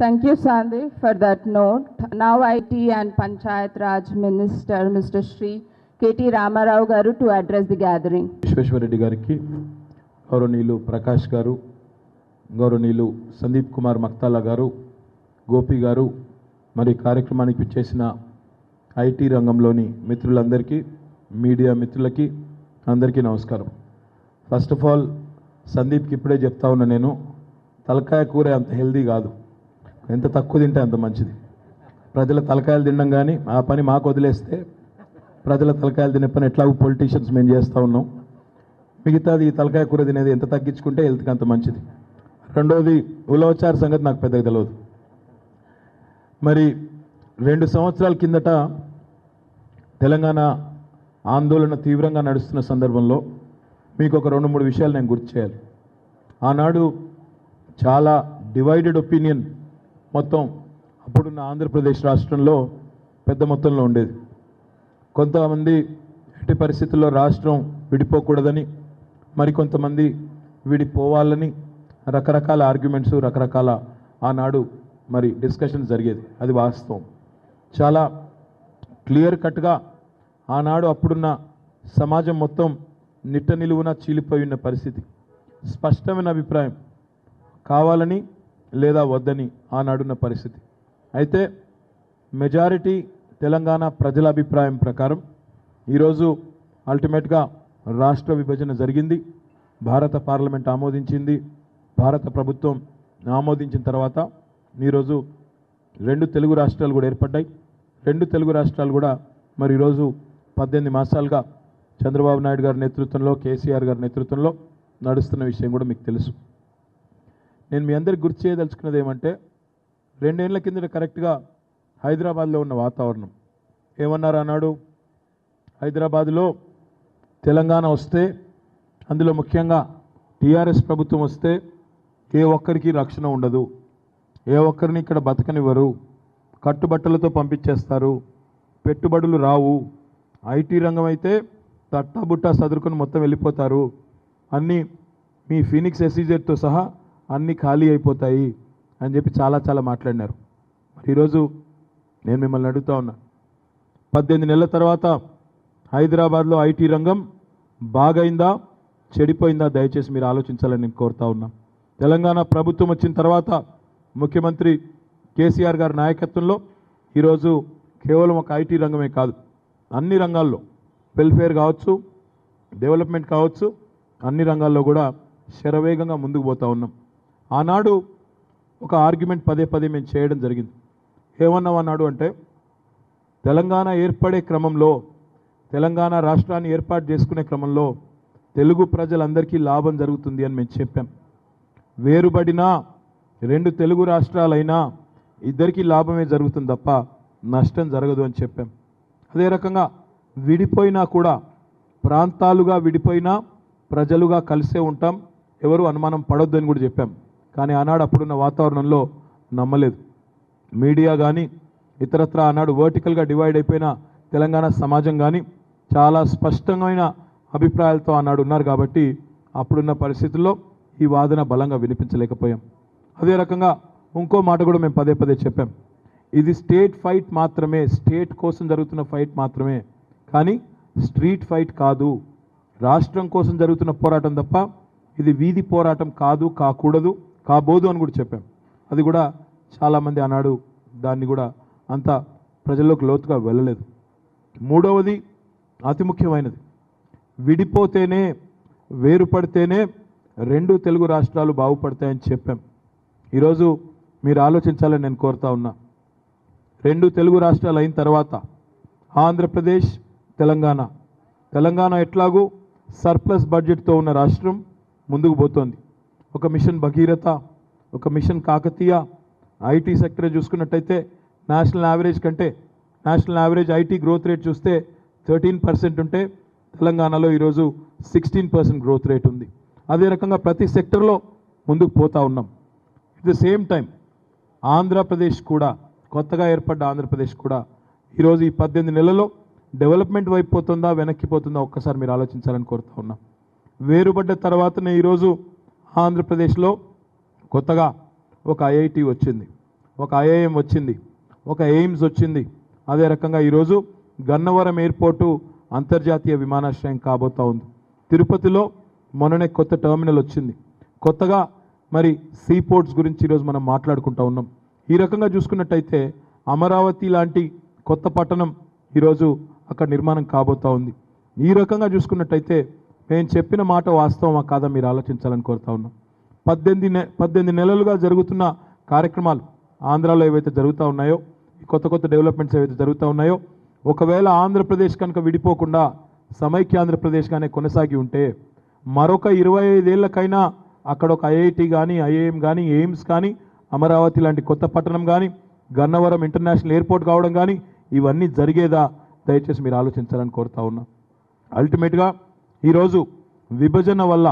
Thank you, Sandeep, for that note. Now IT and Panchayat Raj Minister, Mr. Shri K.T. Ramarao Garu, to address the gathering. Vishweshwar Reddy గారికి, గౌరవనీయులు ప్రకాష్ గారు, గౌరవనీయులు సందీప్ కుమార్ మక్తాలా గారు, గోపి గారు, మరి కార్యక్రమానికి విచ్చేసిన ఐటీ రంగంలోని మిత్రులందరికీ, మీడియా మిత్రులకి అందరికీ నమస్కారం. ఫస్ట్ ఆఫ్ ఆల్ సందీప్కి ఇప్పుడే చెప్తా ఉన్నా, నేను తలకాయ కూర అంత హెల్దీ కాదు, ఎంత తక్కువ తింటే అంత మంచిది. ప్రజల తలకాయలు తినడం కానీ ఆ పని మాకు వదిలేస్తే ప్రజల తలకాయలు తినే పని ఎట్లాగో పొలిటీషియన్స్ మేము చేస్తూ ఉన్నాం. మిగతాది ఈ తలకాయ కూర తినేది ఎంత తగ్గించుకుంటే హెల్త్కి అంత మంచిది. రెండోది ఉలవచార సంగతి నాకు పెద్దగా తెలియదు. మరి 2 సంవత్సరాల కిందట తెలంగాణ ఆందోళన తీవ్రంగా నడుస్తున్న సందర్భంలో మీకు ఒక 2-3 విషయాలు నేను గుర్తు చేయాలి. ఆనాడు చాలా డివైడెడ్ ఒపీనియన్ మొత్తం అప్పుడున్న ఆంధ్రప్రదేశ్ రాష్ట్రంలో పెద్ద మొత్తంలో ఉండేది. కొంతమంది ఎట్టి పరిస్థితుల్లో రాష్ట్రం విడిపోకూడదని, మరికొంతమంది విడిపోవాలని రకరకాల ఆర్గ్యుమెంట్స్, రకరకాల ఆనాడు మరి డిస్కషన్ జరిగేది. అది వాస్తవం. చాలా క్లియర్ కట్గా ఆనాడు అప్పుడున్న సమాజం మొత్తం నిట్ట నిలువున చీలిపోయి ఉన్న పరిస్థితి. స్పష్టమైన అభిప్రాయం కావాలని లేదా వద్దని ఆనాడున్న పరిస్థితి. అయితే మెజారిటీ తెలంగాణ ప్రజల అభిప్రాయం ప్రకారం ఈరోజు అల్టిమేట్గా రాష్ట్ర విభజన జరిగింది. భారత పార్లమెంట్ ఆమోదించింది. భారత ప్రభుత్వం ఆమోదించిన తర్వాత ఈరోజు 2 తెలుగు రాష్ట్రాలు కూడా ఏర్పడ్డాయి. 2 తెలుగు రాష్ట్రాలు కూడా మరి ఈరోజు 18 మాసాలుగా చంద్రబాబు నాయుడు గారి నేతృత్వంలో, కేసీఆర్ గారి నేతృత్వంలో నడుస్తున్న విషయం కూడా మీకు తెలుసు. నేను మీ అందరికి గుర్తు చేయదలుచుకున్నది ఏమంటే, 2 ఏళ్ల కిందట కరెక్ట్గా హైదరాబాద్లో ఉన్న వాతావరణం ఏమన్నారు అన్నాడు. హైదరాబాద్లో తెలంగాణ వస్తే, అందులో ముఖ్యంగా టీఆర్ఎస్ ప్రభుత్వం వస్తే ఏ ఒక్కరికి రక్షణ ఉండదు, ఏ ఒక్కరిని ఇక్కడ బతకనివ్వరు, కట్టుబట్టలతో పంపించేస్తారు, పెట్టుబడులు రావు, ఐటీ రంగం అయితే తట్టబుట్ట సదురుకొని మొత్తం వెళ్ళిపోతారు, అన్నీ మీ ఫీనిక్స్ ఎస్ఈజెడ్తో సహా అన్నీ ఖాళీ అయిపోతాయి అని చెప్పి చాలా మాట్లాడినారు. మరి ఈరోజు నేను మిమ్మల్ని అడుగుతా ఉన్నా, 18 నెలల తర్వాత హైదరాబాద్లో ఐటీ రంగం బాగైందా చెడిపోయిందా? దయచేసి మీరు ఆలోచించాలని నేను కోరుతా ఉన్నా. తెలంగాణ ప్రభుత్వం వచ్చిన తర్వాత ముఖ్యమంత్రి కేసీఆర్ గారి నాయకత్వంలో ఈరోజు కేవలం ఒక ఐటీ రంగమే కాదు, అన్ని రంగాల్లో వెల్ఫేర్ కావచ్చు, డెవలప్మెంట్ కావచ్చు, అన్ని రంగాల్లో కూడా శరవేగంగా ముందుకు పోతూ ఉన్నాం. ఆనాడు ఒక ఆర్గ్యుమెంట్ పదే మేము చేయడం జరిగింది. ఏమన్నాం అన్నాడు అంటే, తెలంగాణ ఏర్పడే క్రమంలో, తెలంగాణ రాష్ట్రాన్ని ఏర్పాటు చేసుకునే క్రమంలో తెలుగు ప్రజలందరికీ లాభం జరుగుతుంది అని మేము చెప్పాం. వేరుబడిన 2 తెలుగు రాష్ట్రాలైనా ఇద్దరికీ లాభమే జరుగుతుంది తప్ప నష్టం జరగదు అని చెప్పాం. అదే రకంగా విడిపోయినా కూడా, ప్రాంతాలుగా విడిపోయినా ప్రజలుగా కలిసే ఉంటాం, ఎవరు అనుమానం పడొద్దు అని కూడా చెప్పాం. కానీ ఆనాడు అప్పుడున్న వాతావరణంలో నమ్మలేదు. మీడియా కానీ ఇతరత్ర ఆనాడు వర్టికల్గా డివైడ్ అయిపోయిన తెలంగాణ సమాజం కానీ చాలా స్పష్టమైన అభిప్రాయాలతో ఆనాడు ఉన్నారు. కాబట్టి అప్పుడున్న పరిస్థితుల్లో ఈ వాదన బలంగా వినిపించలేకపోయాం. అదే రకంగా ఇంకో మాట కూడా మేము పదే చెప్పాం, ఇది స్టేట్ ఫైట్ మాత్రమే, స్టేట్ కోసం జరుగుతున్న ఫైట్ మాత్రమే, కానీ స్ట్రీట్ ఫైట్ కాదు, రాష్ట్రం కోసం జరుగుతున్న పోరాటం తప్ప ఇది వీధి పోరాటం కాదు, కాకూడదు, కాబోదు అని కూడా చెప్పాం. అది కూడా చాలామంది ఆనాడు దాన్ని కూడా అంత ప్రజల్లోకి లోతుగా వెళ్ళలేదు. మూడవది అతి ముఖ్యమైనది, విడిపోతేనే, వేరుపడితేనే 2 తెలుగు రాష్ట్రాలు బాగుపడతాయని చెప్పాం. ఈరోజు మీరు ఆలోచించాలని నేను కోరుతా ఉన్నా. 2 తెలుగు రాష్ట్రాలు అయిన తర్వాత ఆంధ్రప్రదేశ్, తెలంగాణ ఎట్లాగూ సర్ప్లస్ బడ్జెట్తో ఉన్న రాష్ట్రం ముందుకు పోతోంది. ఒక మిషన్ భగీరథ, ఒక మిషన్ కాకతీయ, ఐటీ సెక్టర్ చూసుకున్నట్టయితే national average IT growth rate చూస్తే 13% ఉంటే తెలంగాణలో ఈరోజు 16% గ్రోత్ రేట్ ఉంది. అదే రకంగా ప్రతి సెక్టర్లో ముందుకు పోతా ఉన్నాం. At the same time Andhra Pradesh కూడా, కొత్తగా ఏర్పడ్డ ఆంధ్రప్రదేశ్ కూడా ఈరోజు ఈ 18 నెలల్లో డెవలప్మెంట్ వైపు పోతుందా, వెనక్కిపోతుందా ఒక్కసారి మీరు ఆలోచించాలని కోరుతా ఉన్నాం. వేరుపడ్డ తర్వాతనే ఈరోజు ఆంధ్రప్రదేశ్లో కొత్తగా ఒక ఐఐటి వచ్చింది. ఒక ఐఐఎం వచ్చింది, ఒక ఎయిమ్స్ వచ్చింది. అదే రకంగా ఈరోజు గన్నవరం ఎయిర్పోర్టు అంతర్జాతీయ విమానాశ్రయం కాబోతా ఉంది. తిరుపతిలో మొన్ననే కొత్త టెర్మినల్ వచ్చింది. కొత్తగా మరి సీ పోర్ట్స్ గురించి ఈరోజు మనం మాట్లాడుకుంటూ ఉన్నాం. ఈ రకంగా చూసుకున్నట్టయితే అమరావతి లాంటి కొత్త పట్టణం ఈరోజు అక్కడ నిర్మాణం కాబోతా ఉంది. ఈ రకంగా చూసుకున్నట్టయితే నేను చెప్పిన మాట వాస్తవమా కాదా మీరు ఆలోచించాలని కోరుతా ఉన్నాం. 18 నెలలుగా జరుగుతున్న కార్యక్రమాలు ఆంధ్రాలో ఏవైతే జరుగుతూ ఉన్నాయో, ఈ కొత్త డెవలప్మెంట్స్ ఏవైతే జరుగుతూ ఉన్నాయో, ఒకవేళ ఆంధ్రప్రదేశ్ కనుక విడిపోకుండా సమైక్య ఆంధ్రప్రదేశ్గానే కొనసాగి ఉంటే మరొక 25 ఏళ్ళకైనా అక్కడ ఒక ఐఐటి కానీ, ఐఐఎం కానీ, ఎయిమ్స్ కానీ, అమరావతి లాంటి కొత్త పట్టణం కానీ, గన్నవరం ఇంటర్నేషనల్ ఎయిర్పోర్ట్ కావడం కానీ ఇవన్నీ జరిగేదా? దయచేసి మీరు ఆలోచించాలని కోరుతా ఉన్నా. అల్టిమేట్గా ఈరోజు విభజన వల్ల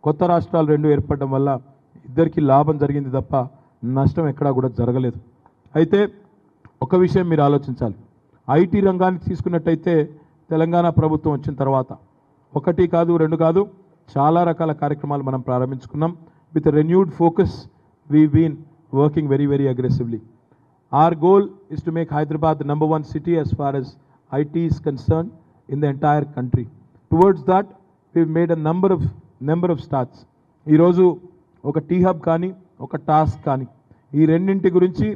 కొత్త రాష్ట్రాలు 2 ఏర్పడడం వల్ల ఇద్దరికీ లాభం జరిగింది తప్ప నష్టం ఎక్కడా కూడా జరగలేదు. అయితే ఒక విషయం మీరు ఆలోచించాలి. ఐటీ రంగాన్ని తీసుకున్నట్టయితే తెలంగాణ ప్రభుత్వం వచ్చిన తర్వాత 1 కాదు 2 కాదు చాలా రకాల కార్యక్రమాలు మనం ప్రారంభించుకున్నాం. With renewed focus we been working very aggressively. Our goal is to make Hyderabad the number 1 city as far as IT is concerned in the entire country. Towards that, we've made a number of starts. ఈరోజు ఒక tea hub కానీ, ఒక task కానీ, ఈ రెండింటి గురించి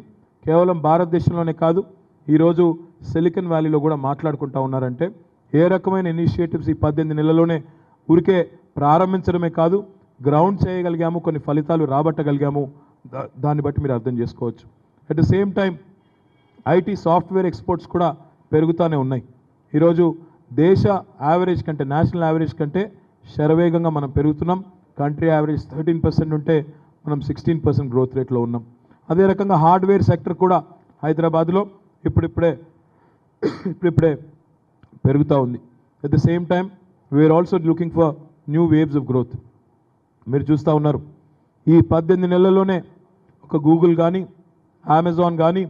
కేవలం భారతదేశంలోనే కాదు ఈరోజు సిలికాన్ వ్యాలీలో కూడా మాట్లాడుకుంటూ ఉన్నారంటే ఏ రకమైన ఇనిషియేటివ్స్ ఈ 18 నెలల్లోనే ఊరికే ప్రారంభించడమే కాదు, గ్రౌండ్ చేయగలిగాము, కొన్ని ఫలితాలు రాబట్టగలిగాము. దాన్ని బట్టి మీరు అర్థం చేసుకోవచ్చు. At the same time IT software exports కూడా పెరుగుతూనే ఉన్నాయి. ఈరోజు దేశ యావరేజ్ కంటే, నేషనల్ యావరేజ్ కంటే శరవేగంగా మనం పెరుగుతున్నాం. కంట్రీ యావరేజ్ 13% ఉంటే మనం 16% గ్రోత్ రేట్లో ఉన్నాం. అదే రకంగా హార్డ్వేర్ సెక్టర్ కూడా హైదరాబాద్లో ఇప్పుడిప్పుడే పెరుగుతూ ఉంది. At the same time we are also looking for new waves of growth. మీరు చూస్తూ ఉన్నారు ఈ 18 నెలల్లోనే ఒక గూగుల్ కానీ, అమెజాన్ కానీ,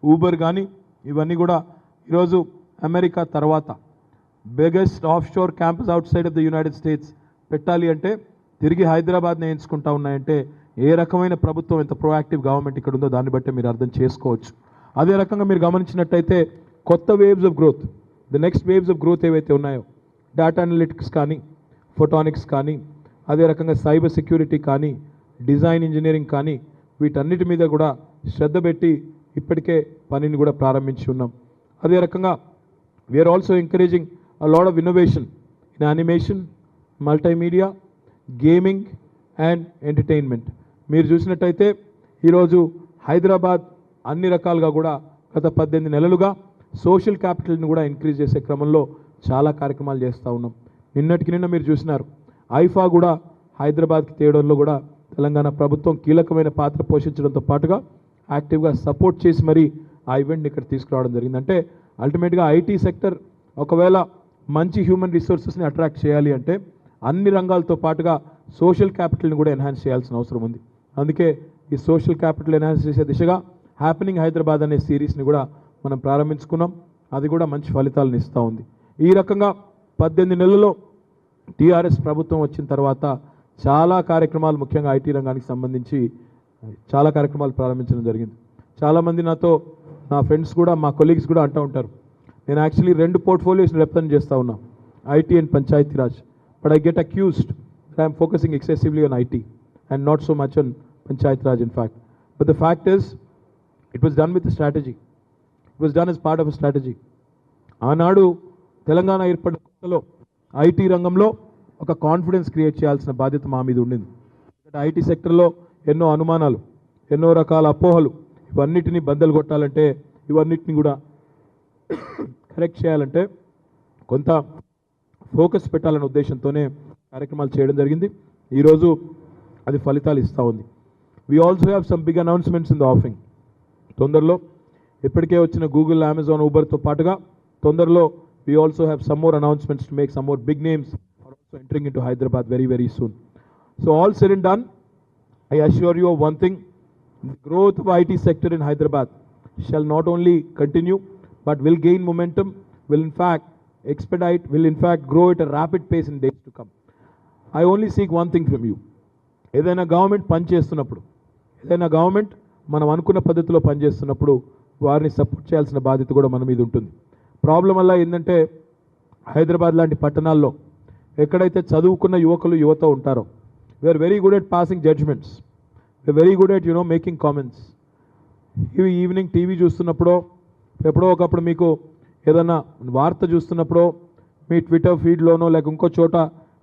ఊబర్ కానీ ఇవన్నీ కూడా ఈరోజు అమెరికా తర్వాత biggest of sure campus out side of the United states పెట్టాలి అంటే తిరిగి హైదరాబాద్ని ఎంచుకుంటా ఉన్నాయంటే ఏ రకమైన ప్రభుత్వం, ఎంత ప్రొయాక్టివ్ గవర్నమెంట్ ఇక్కడ ఉందో దాన్ని బట్టి మీరు అర్థం చేసుకోవచ్చు. అదే రకంగా మీరు గమనించినట్టయితే కొత్త waves of growth, the next waves of growth ఏవైతే ఉన్నాయో, డేటా అనలిటిక్స్ కానీ, ఫోటానిక్స్ కానీ, అదే రకంగా సైబర్ సెక్యూరిటీ కానీ, డిజైన్ ఇంజనీరింగ్ కానీ, వీటన్నిటి మీద కూడా శ్రద్ధ పెట్టి ఇప్పటికే పనిని కూడా ప్రారంభించి ఉన్నాం. అదే రకంగా we are also encouraging a lot of innovation in animation, multimedia, gaming and entertainment. మీరు చూసినట్టయితే ఈరోజు హైదరాబాద్ అన్ని రకాలుగా కూడా గత 18 నెలలుగా సోషల్ క్యాపిటల్ని కూడా ఇంక్రీజ్ చేసే క్రమంలో చాలా కార్యక్రమాలు చేస్తూ ఉన్నాం. నిన్న మీరు చూసినారు ఐఫా కూడా హైదరాబాద్కి తేవడంలో కూడా తెలంగాణ ప్రభుత్వం కీలకమైన పాత్ర పోషించడంతో పాటుగా యాక్టివ్గా సపోర్ట్ చేసి మరీ ఆ ఈవెంట్ని ఇక్కడ తీసుకురావడం జరిగింది. అంటే అల్టిమేట్గా ఐటీ సెక్టర్ ఒకవేళ మంచి హ్యూమన్ రిసోర్సెస్ని అట్రాక్ట్ చేయాలి అంటే అన్ని రంగాలతో పాటుగా సోషల్ క్యాపిటల్ని కూడా ఎన్హాన్స్ చేయాల్సిన అవసరం ఉంది. అందుకే ఈ సోషల్ క్యాపిటల్ ఎన్హాన్స్ చేసే దిశగా హ్యాపెనింగ్ హైదరాబాద్ అనే సిరీస్ని కూడా మనం ప్రారంభించుకున్నాం. అది కూడా మంచి ఫలితాలను ఇస్తూ ఉంది. ఈ రకంగా 18 నెలల్లో టీఆర్ఎస్ ప్రభుత్వం వచ్చిన తర్వాత చాలా కార్యక్రమాలు, ముఖ్యంగా ఐటీ రంగానికి సంబంధించి చాలా కార్యక్రమాలు ప్రారంభించడం జరిగింది. చాలామంది నాతో, నా ఫ్రెండ్స్ కూడా, మా కొలీగ్స్ కూడా అంటూ ఉంటారు, నేను యాక్చువల్లీ 2 పోర్ట్ఫోలియోస్ని రిప్రజెంట్ చేస్తూ ఉన్నా, IT and Panchayati Raj. But I get accused that I am focusing excessively on IT and not so much on Panchayat Raj in fact. But the fact is, it was done with a strategy. It was done as part of a strategy. ఆనాడు Telangana ఏర్పడలో IT రంగంలో ఒక confidence create చేయాల్సిన బాధ్యత మా మీద ఉండింది. IT సెక్టర్లో ఎన్నో అనుమానాలు, ఎన్నో రకాల అపోహలు, ఇవన్నిటిని బద్దలు కొట్టాలంటే, ఇవన్నిటిని కూడా కరెక్ట్ చేయాలంటే కొంత ఫోకస్ పెట్టాలనే ఉద్దేశంతోనే కార్యక్రమాలు చేయడం జరిగింది. ఈరోజు అది ఫలితాలు ఇస్తూ ఉంది. We also have some big announcements in the offering. తొందరలో ఇప్పటికే వచ్చిన గూగుల్, అమెజాన్, ఊబర్తో పాటుగా తొందరలో we also have some more announcements to make some more big names are also entering in to Hyderabad very soon. So all said and done, I assure you of one thing, the growth of IT sector in Hyderabad shall not only continue but will gain momentum, will in fact expedite, will in fact grow at a rapid pace in days to come. I only seek one thing from you. ఏదైనా government పని చేస్తున్నప్పుడు, ఏదైనా government మనం అనుకున్న పద్ధతిలో పనిచేస్తున్నప్పుడు వారిని support చేయాల్సిన బాధ్యత కూడా మన మీద ఉంటుంది. ప్రాబ్లం వల్ల ఏంటంటే హైదరాబాద్ లాంటి పట్టణాల్లో ఎక్కడైతే చదువుకున్న యువత ఉంటారో we are very good at passing judgements, we are very good at making comments. ఇవి ఈవినింగ్ టీవీ చూస్తున్నప్పుడో ఎప్పుడో ఒకప్పుడు మీకు ఏదైనా వార్త చూస్తున్నప్పుడో మీ ట్విట్టర్ ఫీడ్లోనో లేక ఇంకో చోట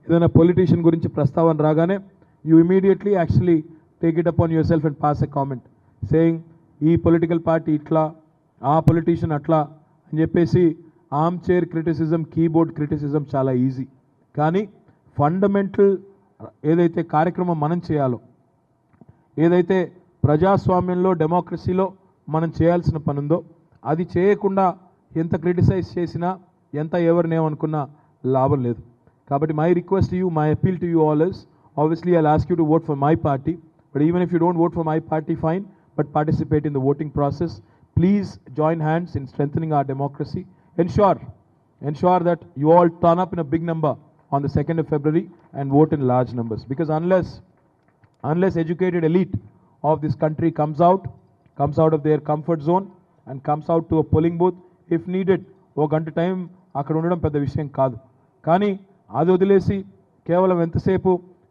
ఏదైనా పొలిటీషియన్ గురించి ప్రస్తావన రాగానే you immediately actually take it upon your self and pass a comment saying ఈ పొలిటికల్ పార్టీ ఇట్లా, ఆ పొలిటీషియన్ అట్లా అని చెప్పేసి arm chair criticism, keyboard criticism చాలా ఈజీ. కానీ ఫండమెంటల్ ఏదైతే కార్యక్రమం మనం చేయాలో, ఏదైతే ప్రజాస్వామ్యంలో డెమోక్రసీలో మనం చేయాల్సిన పని ఉందో అది చేయకుండా ఎంత క్రిటిసైజ్ చేసినా ఎంత ఎవరినేమనుకున్నా లాభం లేదు. కాబట్టి my request you, my appeal to you all is, obviously I'll ask you to vote for my party, but even if you don't vote for my party, fine, but participate in the voting process. Please join hands in strengthening our democracy. Ensure that you all turn up in a big number on the 2nd of February and vote in large numbers, because unless educated elite of this country comes out of their comfort zone and comes out to a polling booth, if needed ఓ గంట time అక్కడ ఉండడం పెద్ద విషయం కాదు. కానీ అది వదిలేసి కేవలం ఎంతసేపు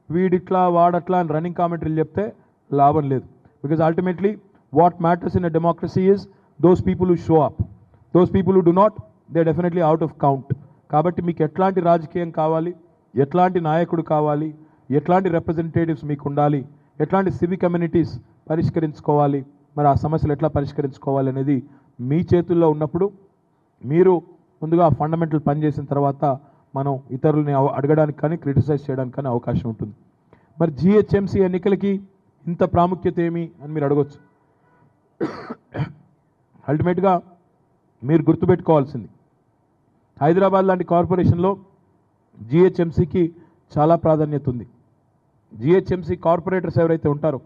వీడిట్లా వాడట్లా అని రన్నింగ్ కామెంటరీలు చెప్తే లాభం లేదు. Because ultimately what matters in a democracy is those people who show up, those people who do not, they definitely out of count. కాబట్టి మీకు ఎట్లాంటి రాజకీయం కావాలి, ఎట్లాంటి నాయకుడు కావాలి, ఎట్లాంటి రిప్రజెంటేటివ్స్ మీకు ఉండాలి, ఎట్లాంటి సివిక్ కమ్యూనిటీస్ పరిష్కరించుకోవాలి, మరి ఆ సమస్యలు ఎట్లా పరిష్కరించుకోవాలి అనేది మీ చేతుల్లో ఉన్నప్పుడు మీరు ముందుగా ఫండమెంటల్ పని చేసిన తర్వాత మనం ఇతరులని అడగడానికి కానీ క్రిటిసైజ్ చేయడానికి కానీ అవకాశం ఉంటుంది. మరి జిహెచ్ఎంసీ ఎన్నికలకి ఇంత ప్రాముఖ్యత ఏమి అని మీరు అడగొచ్చు. అల్టిమేట్గా మీరు గుర్తుపెట్టుకోవాల్సింది, హైదరాబాద్ లాంటి కార్పొరేషన్లో జిహెచ్ఎంసీకి చాలా ప్రాధాన్యత ఉంది. జిహెచ్ఎంసీ కార్పొరేటర్స్ ఎవరైతే ఉంటారో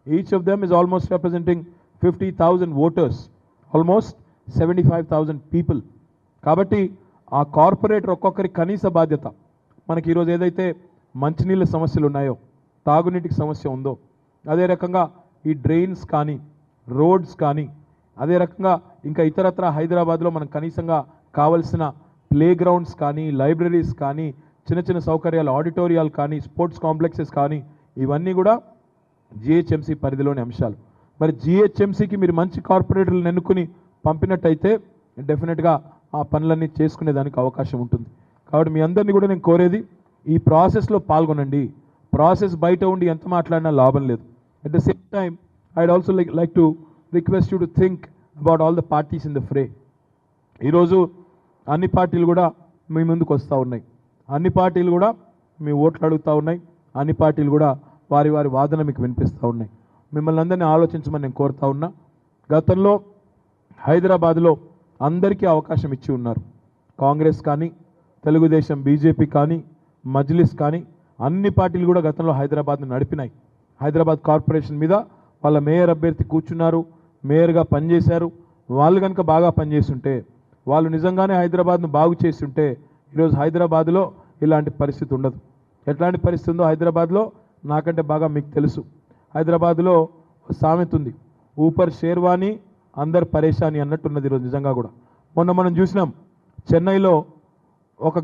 each of them is almost representing 50,000 voters, almost 75,000 people. కాబట్టి ఆ కార్పొరేటర్ ఒక్కొక్కరి కనీస బాధ్యత, మనకి ఈరోజు ఏదైతే మంచినీళ్ళ సమస్యలు ఉన్నాయో, తాగునీటికి సమస్య ఉందో, అదే రకంగా ఈ డ్రైన్స్ కానీ రోడ్స్ కానీ, అదే రకంగా ఇంకా ఇతరత్ర హైదరాబాద్లో మనకు కనీసంగా కావలసిన ప్లే గ్రౌండ్స్ కానీ, లైబ్రరీస్ కానీ, చిన్న చిన్న సౌకర్యాలు, ఆడిటోరియాలు కానీ, స్పోర్ట్స్ కాంప్లెక్సెస్ కానీ, ఇవన్నీ కూడా జిహెచ్ఎంసీ పరిధిలోని అంశాలు. మరి జిహెచ్ఎంసీకి మీరు మంచి కార్పొరేటర్లను ఎన్నుకుని పంపినట్టయితే డెఫినెట్గా ఆ పనులన్నీ చేసుకునేదానికి అవకాశం ఉంటుంది. కాబట్టి మీ అందరినీ కూడా నేను కోరేది, ఈ ప్రాసెస్లో పాల్గొనండి. ప్రాసెస్ బయట ఉండి ఎంత మాట్లాడినా లాభం లేదు. At the same time I'd also like to request you to think about all the parties in the fray. ఈరోజు అన్ని పార్టీలు కూడా మీ ముందుకు వస్తూ ఉన్నాయి, అన్ని పార్టీలు కూడా మీ ఓట్లు అడుగుతూ ఉన్నాయి, అన్ని పార్టీలు కూడా వారి వాదన మీకు వినిపిస్తూ ఉన్నాయి. మిమ్మల్ని అందరినీ ఆలోచించమని నేను కోరుతా ఉన్నా. గతంలో హైదరాబాద్లో అందరికీ అవకాశం ఇచ్చి ఉన్నారు. కాంగ్రెస్ కానీ, తెలుగుదేశం, బీజేపీ కానీ, మజ్లిస్ కానీ, అన్ని పార్టీలు కూడా గతంలో హైదరాబాద్ను నడిపినాయి. హైదరాబాద్ కార్పొరేషన్ మీద వాళ్ళ మేయర్ అభ్యర్థి కూర్చున్నారు, మేయర్గా పనిచేశారు. వాళ్ళు కనుక బాగా పనిచేస్తుంటే, వాళ్ళు నిజంగానే హైదరాబాద్ను బాగు చేస్తుంటే ఈరోజు హైదరాబాద్లో ఇలాంటి పరిస్థితి ఉండదు. ఎట్లాంటి పరిస్థితి ఉందో హైదరాబాద్లో నాకంటే బాగా మీకు తెలుసు. హైదరాబాద్లో సామెత ఉంది, ఊపర్ షేర్వానీ అందరు పరేషాని అన్నట్టున్నది ఈరోజు నిజంగా కూడా. మొన్న మనం చూసినాం, చెన్నైలో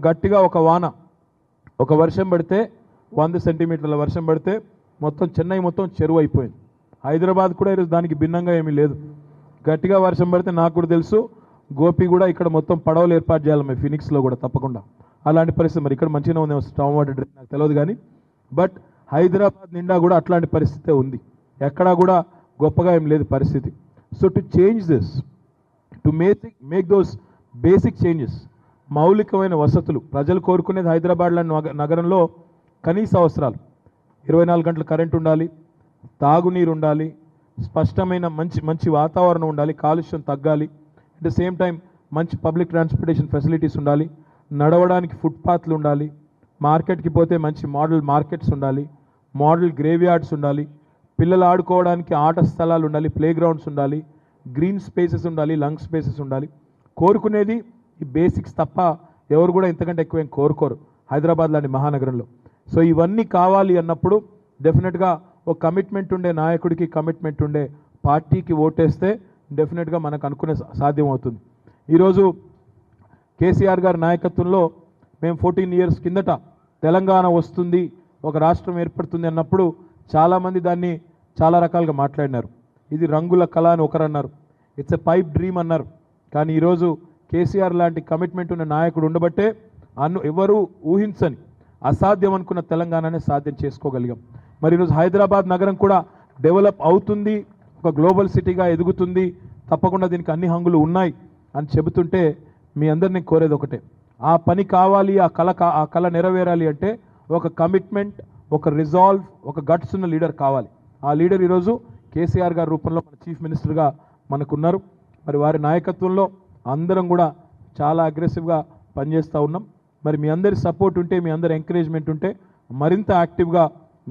గట్టిగా ఒక వాన, ఒక వర్షం పడితే 100 సెంటీమీటర్ల వర్షం పడితే మొత్తం చెన్నై మొత్తం చెరువు అయిపోయింది. హైదరాబాద్ కూడా ఈరోజు దానికి భిన్నంగా ఏమీ లేదు. గట్టిగా వర్షం పడితే నాకు కూడా తెలుసు, గోపి కూడా ఇక్కడ మొత్తం పడవలు ఏర్పాటు చేయాలి మేము ఫినిక్స్లో కూడా తప్పకుండా. అలాంటి పరిస్థితి మరి ఇక్కడ మంచిగా ఉంది, స్టామ్ వాటర్ డ్రైన్ నాకు తెలియదు కానీ, బట్ హైదరాబాద్ నిండా కూడా అట్లాంటి పరిస్థితే ఉంది. ఎక్కడా కూడా గొప్పగా ఏం లేదు పరిస్థితి. So to change this, to make those basic changes, మౌలికమైన వసతులు ప్రజలు కోరుకునేది హైదరాబాద్ లాంటి నగరంలో కనీస అవసరాలు, 24 గంటల కరెంట్ ఉండాలి, తాగునీరు ఉండాలి, స్పష్టమైన మంచి వాతావరణం ఉండాలి, కాలుష్యం తగ్గాలి, అట్ ద సేమ్ టైం మంచి పబ్లిక్ ట్రాన్స్పోర్టేషన్ ఫెసిలిటీస్ ఉండాలి, నడవడానికి ఫుట్పాత్లు ఉండాలి, మార్కెట్కి పోతే మంచి మోడల్ మార్కెట్స్ ఉండాలి, మోడల్ గ్రేవ్యార్డ్స్ ఉండాలి, పిల్లలు ఆడుకోవడానికి ఆట స్థలాలు ఉండాలి, ప్లే గ్రౌండ్స్ ఉండాలి, గ్రీన్ స్పేసెస్ ఉండాలి, లంగ్ స్పేసెస్ ఉండాలి. కోరుకునేది ఈ బేసిక్స్ తప్ప ఎవరు కూడా ఇంతకంటే ఎక్కువ ఏం కోరుకోరు హైదరాబాద్ లాంటి మహానగరంలో. సో ఇవన్నీ కావాలి అన్నప్పుడు డెఫినెట్గా ఒక కమిట్మెంట్ ఉండే నాయకుడికి, కమిట్మెంట్ ఉండే పార్టీకి ఓటేస్తే డెఫినెట్గా మనకు అనుకునే సాధ్యం అవుతుంది. ఈరోజు కేసీఆర్ గారి నాయకత్వంలో మేము 14 ఇయర్స్ కిందట తెలంగాణ వస్తుంది, ఒక రాష్ట్రం ఏర్పడుతుంది అన్నప్పుడు చాలామంది దాన్ని చాలా రకాలుగా మాట్లాడినారు. ఇది రంగుల కళ అని ఒకరు అన్నారు, ఇట్స్ ఎ పైప్ డ్రీమ్ అన్నారు. కానీ ఈరోజు కేసీఆర్ లాంటి కమిట్మెంట్ ఉన్న నాయకుడు ఉండబట్టే ఎవరు ఊహించని అసాధ్యం అనుకున్న తెలంగాణనే సాధ్యం చేసుకోగలిగాం. మరి ఈరోజు హైదరాబాద్ నగరం కూడా డెవలప్ అవుతుంది, ఒక గ్లోబల్ సిటీగా ఎదుగుతుంది, తప్పకుండా దీనికి అన్ని హంగులు ఉన్నాయి అని చెబుతుంటే మీ అందరినీ కోరేది ఒకటే, ఆ పని కావాలి, ఆ కళ నెరవేరాలి అంటే ఒక కమిట్మెంట్, ఒక రిజాల్వ్, ఒక గట్స్ ఉన్న లీడర్ కావాలి. ఆ లీడర్ ఈరోజు కేసీఆర్ గారి రూపంలో మన చీఫ్ మినిస్టర్గా మనకున్నారు. మరి వారి నాయకత్వంలో అందరం కూడా చాలా అగ్రెసివ్గా పనిచేస్తూ ఉన్నాం. మరి మీ అందరి సపోర్ట్ ఉంటే, మీ అందరి ఎంకరేజ్మెంట్ ఉంటే మరింత యాక్టివ్గా,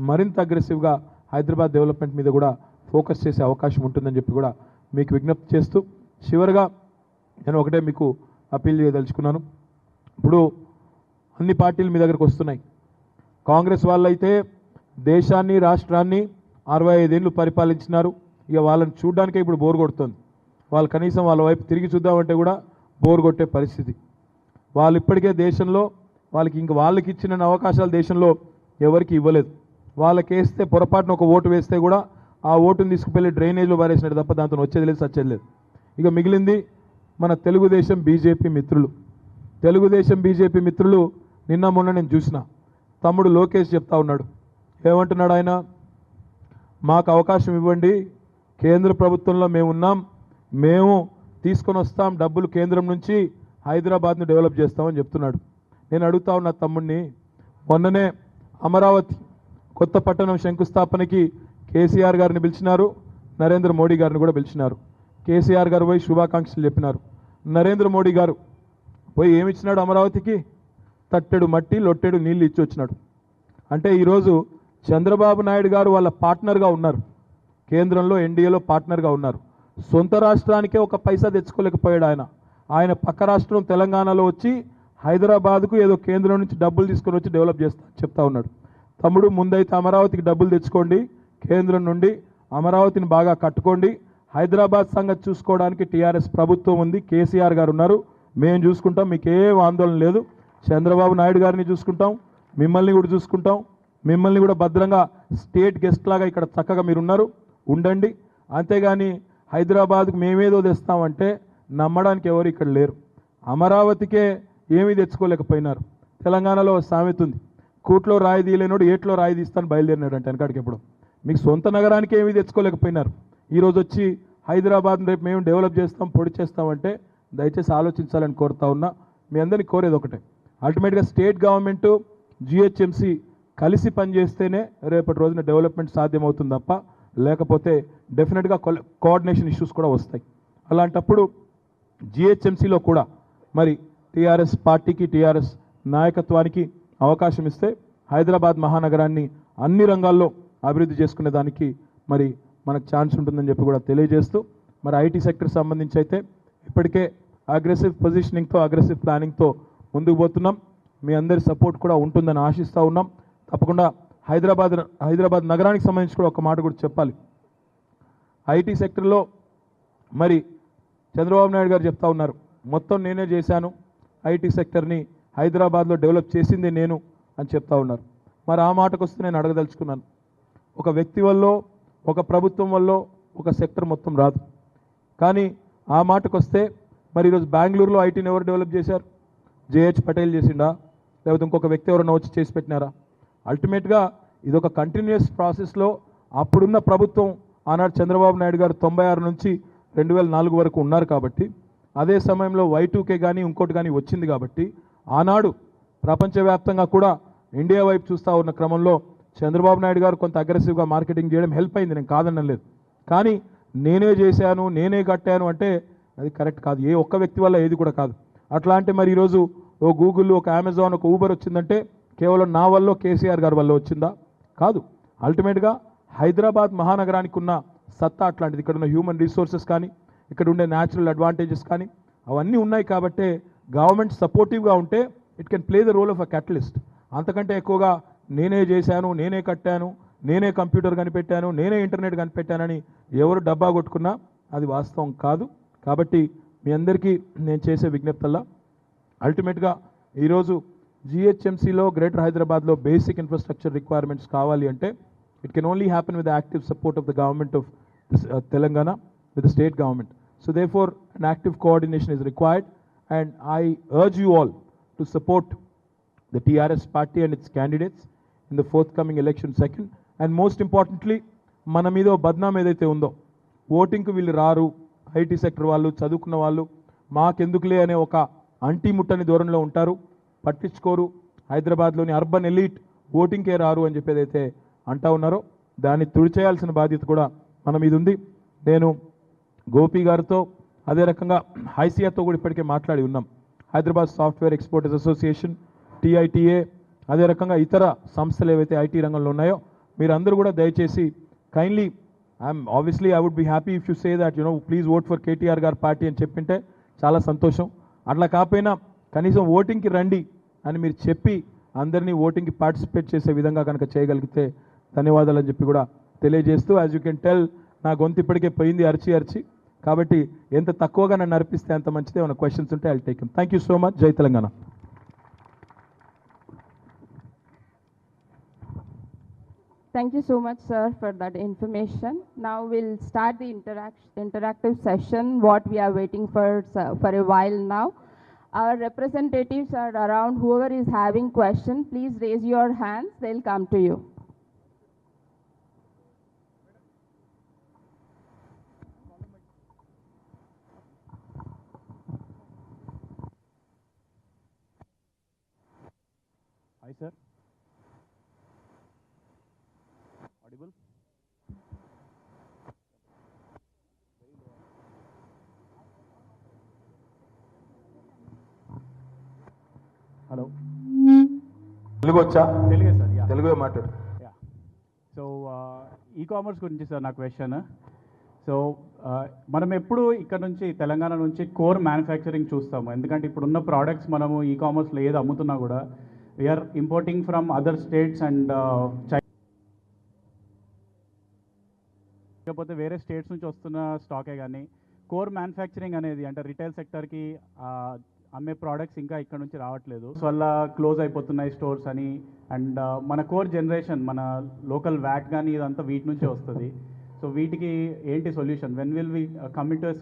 మరింత అగ్రెసివ్గా హైదరాబాద్ డెవలప్మెంట్ మీద కూడా ఫోకస్ చేసే అవకాశం ఉంటుందని చెప్పి కూడా మీకు విజ్ఞప్తి చేస్తూ చివరిగా నేను ఒకటే మీకు అప్పీల్ చేయదలుచుకున్నాను. ఇప్పుడు అన్ని పార్టీలు మీ దగ్గరకు వస్తున్నాయి. కాంగ్రెస్ వాళ్ళైతే దేశాన్ని, రాష్ట్రాన్ని 65 ఏళ్ళు పరిపాలించినారు. ఇక వాళ్ళని చూడడానికే ఇప్పుడు బోర్ కొడుతుంది. వాళ్ళు కనీసం వాళ్ళ వైపు తిరిగి చూద్దామంటే కూడా బోర్ కొట్టే పరిస్థితి. వాళ్ళు ఇప్పటికే దేశంలో వాళ్ళకి ఇచ్చిన అవకాశాలు దేశంలో ఎవరికి ఇవ్వలేదు. వాళ్ళకి వేస్తే పొరపాటున ఒక ఓటు వేస్తే కూడా ఆ ఓటుని తీసుకుపోయి డ్రైనేజ్లో పారేసినట్టు తప్ప దాంతో వచ్చేది లేదు, సచ్చేది లేదు. ఇక మిగిలింది మన తెలుగుదేశం బీజేపీ మిత్రులు. తెలుగుదేశం బీజేపీ మిత్రులు నిన్న మొన్న నేను చూసిన తమ్ముడు లోకేష్ చెప్తా ఉన్నాడు. ఏమంటున్నాడు ఆయన? మాకు అవకాశం ఇవ్వండి, కేంద్ర ప్రభుత్వంలో మేము ఉన్నాం, మేము తీసుకొని వస్తాం డబ్బులు కేంద్రం నుంచి, హైదరాబాద్ను డెవలప్ చేస్తామని చెప్తున్నాడు. నేను అడుగుతా ఉన్నా తమ్ముడిని, మొన్ననే అమరావతి కొత్త పట్టణం శంకుస్థాపనకి కేసీఆర్ గారిని పిలిచినారు, నరేంద్ర మోడీ గారిని కూడా పిలిచినారు. కేసీఆర్ గారు పోయి శుభాకాంక్షలు చెప్పినారు. నరేంద్ర మోడీ గారు పోయి ఏమిచ్చినాడు? అమరావతికి తట్టెడు మట్టి, లొట్టెడు నీళ్ళు ఇచ్చి వచ్చినాడు. అంటే ఈరోజు చంద్రబాబు నాయుడు గారు వాళ్ళ పార్ట్నర్గా ఉన్నారు, కేంద్రంలో ఎన్డీఏలో పార్ట్నర్గా ఉన్నారు. సొంత రాష్ట్రానికే ఒక పైసా తెచ్చుకోలేకపోయాడు ఆయన పక్క రాష్ట్రం తెలంగాణలో వచ్చి హైదరాబాద్కు ఏదో కేంద్రం నుంచి డబ్బులు తీసుకొని వచ్చి డెవలప్ చెప్తా ఉన్నాడు. తమ్ముడు, ముందైతే అమరావతికి డబ్బులు తెచ్చుకోండి, కేంద్రం నుండి అమరావతిని బాగా కట్టుకోండి. హైదరాబాద్ సంగతి చూసుకోవడానికి టీఆర్ఎస్ ప్రభుత్వం ఉంది, కేసీఆర్ గారు ఉన్నారు, మేము చూసుకుంటాం, మీకేం ఆందోళన లేదు. చంద్రబాబు నాయుడు గారిని చూసుకుంటాం, మిమ్మల్ని కూడా చూసుకుంటాం, మిమ్మల్ని కూడా భద్రంగా స్టేట్ గెస్ట్ లాగా ఇక్కడ చక్కగా మీరు ఉన్నారు, ఉండండి. అంతేగాని హైదరాబాద్కు మేమేదో తెస్తామంటే నమ్మడానికి ఎవరు ఇక్కడ లేరు. అమరావతికే ఏమీ తెచ్చుకోలేకపోయినారు. తెలంగాణలో సామెత ఉంది, కూట్లో రాయి తీయలేనోడు ఏట్లో రాయి తీస్తాను బయలుదేరినాడు అంటే వెనకాడికి. ఎప్పుడు మీకు సొంత నగరానికి ఏమీ తెచ్చుకోలేకపోయినారు. ఈరోజు వచ్చి హైదరాబాద్ రేపు మేము డెవలప్ చేస్తాం, పొడి చేస్తామంటే దయచేసి ఆలోచించాలని కోరుతా ఉన్నా. మీ అందరినీ కోరేది ఒకటే, అల్టిమేట్గా స్టేట్ గవర్నమెంటు, జిహెచ్ఎంసీ కలిసి పనిచేస్తేనే రేపటి రోజున డెవలప్మెంట్ సాధ్యమవుతుంది తప్ప లేకపోతే డెఫినెట్గా కోఆర్డినేషన్ ఇష్యూస్ కూడా వస్తాయి. అలాంటప్పుడు జిహెచ్ఎంసీలో కూడా మరి టీఆర్ఎస్ పార్టీకి, టీఆర్ఎస్ నాయకత్వానికి అవకాశం ఇస్తే హైదరాబాద్ మహానగరాన్ని అన్ని రంగాల్లో అభివృద్ధి చేసుకునే దానికి మరి మనకు ఛాన్స్ ఉంటుందని చెప్పి కూడా తెలియజేస్తూ, మరి ఐటీ సెక్టర్ సంబంధించి అయితే ఇప్పటికే అగ్రెసివ్ పొజిషనింగ్తో, అగ్రెసివ్ ప్లానింగ్తో ముందుకు పోతున్నాం. మీ అందరి సపోర్ట్ కూడా ఉంటుందని ఆశిస్తూ ఉన్నాం. తప్పకుండా హైదరాబాద్ నగరానికి సంబంధించి కూడా ఒక మాట కూడా చెప్పాలి. ఐటీ సెక్టర్లో మరి చంద్రబాబు నాయుడు గారు చెప్తా ఉన్నారు, మొత్తం నేనే చేశాను, ఐటీ సెక్టర్ని హైదరాబాద్లో డెవలప్ చేసింది నేను అని చెప్తా ఉన్నారు. మరి ఆ మాటకు వస్తే నేను అడగదలుచుకున్నాను, ఒక వ్యక్తి వల్ల, ఒక ప్రభుత్వం వల్ల ఒక సెక్టర్ మొత్తం రాదు. కానీ ఆ మాటకు వస్తే మరి ఈరోజు బెంగళూరులో ఐటీని ఎవరు డెవలప్ చేశారు? జేహెచ్ పటేల్ చేసిండా, లేకపోతే ఇంకొక వ్యక్తి ఎవరైనా వచ్చి చేసి పెట్టినారా? అల్టిమేట్గా ఇది ఒక కంటిన్యూస్ ప్రాసెస్లో అప్పుడున్న ప్రభుత్వం, ఆనాడు చంద్రబాబు నాయుడు గారు 96 నుంచి 2004 వరకు ఉన్నారు కాబట్టి, అదే సమయంలో Y2K కానీ ఇంకోటి కానీ వచ్చింది కాబట్టి, ఆనాడు ప్రపంచవ్యాప్తంగా కూడా ఇండియా వైపు చూస్తూ ఉన్న క్రమంలో చంద్రబాబు నాయుడు గారు కొంత అగ్రెసివ్గా మార్కెటింగ్ చేయడం హెల్ప్ అయింది, నేను కాదనలేదు. కానీ నేనే చేశాను, నేనే కట్టాను అంటే అది కరెక్ట్ కాదు. ఏ ఒక్క వ్యక్తి వల్ల ఏది కూడా కాదు. అట్లా అంటే మరి ఈరోజు ఓ గూగుల్, ఒక అమెజాన్, ఒక ఊబర్ వచ్చిందంటే కేవలం నా వల్ల, కేసీఆర్ గారి వల్ల వచ్చిందా? కాదు. అల్టిమేట్గా హైదరాబాద్ మహానగరానికి ఉన్న సత్తా అట్లాంటిది. ఇక్కడ ఉన్న హ్యూమన్ రిసోర్సెస్ కానీ, ఇక్కడ ఉండే న్యాచురల్ అడ్వాంటేజెస్ కానీ అవన్నీ ఉన్నాయి కాబట్టే గవర్నమెంట్ సపోర్టివ్గా ఉంటే it can play the role of a catalyst. అంతకంటే ఎక్కువగా నేనే చేశాను, నేనే కట్టాను, నేనే కంప్యూటర్ కనిపెట్టాను, నేనే ఇంటర్నెట్ కనిపెట్టానని ఎవరు డబ్బా కొట్టుకున్నా అది వాస్తవం కాదు. కాబట్టి మీ అందరికీ నేను చేసే విజ్ఞప్తల్లా అల్టిమేట్గా ఈరోజు జిహెచ్ఎంసీలో గ్రేటర్ హైదరాబాద్లో బేసిక్ ఇన్ఫ్రాస్ట్రక్చర్ రిక్వైర్మెంట్స్ కావాలి అంటే it can only happen with the active support of the government of Telangana with the state government. So therefore an active coordination is required, and I urge you all to support the TRS party and its candidates in the forthcoming election second. And most importantly, మన మీద బద్నాం ఏదైతే ఉందో, ఓటింగ్కి వీళ్ళు రారు, IT sector వాళ్ళు, చదువుకున్న వాళ్ళు, మాకెందుకులే అనే ఒక అంటీ ముట్టని ధోరణిలో ఉంటారు, పట్టించుకోరు, హైదరాబాద్లోని అర్బన్ ఎలీట్ ఓటింగ్కే రారు అని చెప్పేదైతే అంటా ఉన్నారో దాన్ని తుడిచేయాల్సిన బాధ్యత కూడా మన మీద ఉంది. నేను గోపి గారితో అదే రకంగా ఐసియాతో కూడా ఇప్పటికే మాట్లాడి ఉన్నాం. హైదరాబాద్ సాఫ్ట్వేర్ ఎక్స్పోర్టర్స్ అసోసియేషన్, టీఐటీఏ, అదే రకంగా ఇతర సంస్థలు ఏవైతే ఐటీ రంగంలో ఉన్నాయో మీరందరూ కూడా దయచేసి kindly I would be happy if you say that please vote for KTR గారి పార్టీ అని చెప్పింటే చాలా సంతోషం. అట్లా కాకపోయినా కనీసం ఓటింగ్కి రండి అని మీరు చెప్పి అందరినీ ఓటింగ్కి పార్టిసిపేట్ చేసే విధంగా కనుక చేయగలిగితే ధన్యవాదాలు అని చెప్పి కూడా తెలియజేస్తూ, యాజ్ యూ కెన్ టెల్ నా గొంతు ఇప్పటికే పోయింది అరిచి. కాబట్టి ఎంత తక్కువగా నన్ను అర్పిస్తే అంత మంచిదే. ఏమైనా క్వశ్చన్స్ ఉంటే I'll take them. Thank you so much. జై Telangana. Thank you so much, sir, for that information. Now we'll start the interactive session, what we are waiting for a while now. Our representatives are around. Whoever is having question, please raise your hands. They'll come to you. Hi, sir. Audible? Hello, Telugu వచ్చా? తెలుగే sir. Yeah, తెలుగే మాట్లాడు. Yeah. So e commerce గురించి sir నా question. So మనం ఎప్పుడు ఇక్కడ నుంచి తెలంగాణ నుంచి కోర్ మ్యానుఫ్యాక్చరింగ్ చూస్తాము, ఎందుకంటే ఇప్పుడున్న ప్రోడక్ట్స్ మనము ఈ కామర్స్లో ఏది అమ్ముతున్నా కూడా we are importing from other states and లేకపోతే వేరే స్టేట్స్ నుంచి వస్తున్న స్టాకే. కానీ కోర్ మ్యానుఫ్యాక్చరింగ్ అనేది అంటే రిటైల్ సెక్టర్కి అమ్మే ప్రోడక్ట్స్ ఇంకా ఇక్కడ నుంచి రావట్లేదు. సో వల్ల క్లోజ్ అయిపోతున్నాయి స్టోర్స్ అని. అండ్ మన కోర్ జనరేషన్, మన లోకల్ వ్యాట్ కానీ ఇదంతా వీటి నుంచే వస్తుంది. సో వీటికి ఏంటి solution? When will we come in to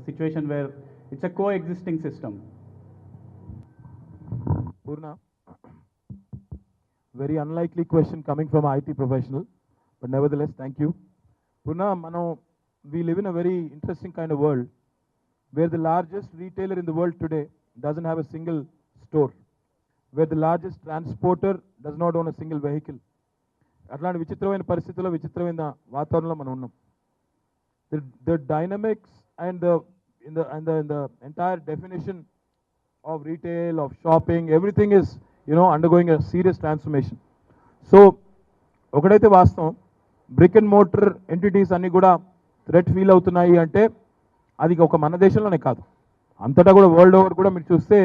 situation where it's a co existing system? Purna, very unlikely question coming from IT professional, but nevertheless thank you. Purna, we live in a very interesting kind of world where the largest retailer in the world today doesn't have a single store, where the largest transporter does not own a single vehicle. అట్లాంటి విచిత్రమైన పరిస్థితుల్లో, విచిత్రమైన వాతావరణంలో మనం ఉన్నాం. The dynamics and the entire definition of retail, of shopping, everything is undergoing a serious transformation. So ఒకటైతే వాస్తవం, brick and motor entities అన్నీ కూడా థ్రెట్ ఫీల్ అవుతున్నాయి అంటే అది ఒక మన దేశంలోనే కాదు, అంతటా కూడా వరల్డ్ ఓవర్ కూడా మీరు చూస్తే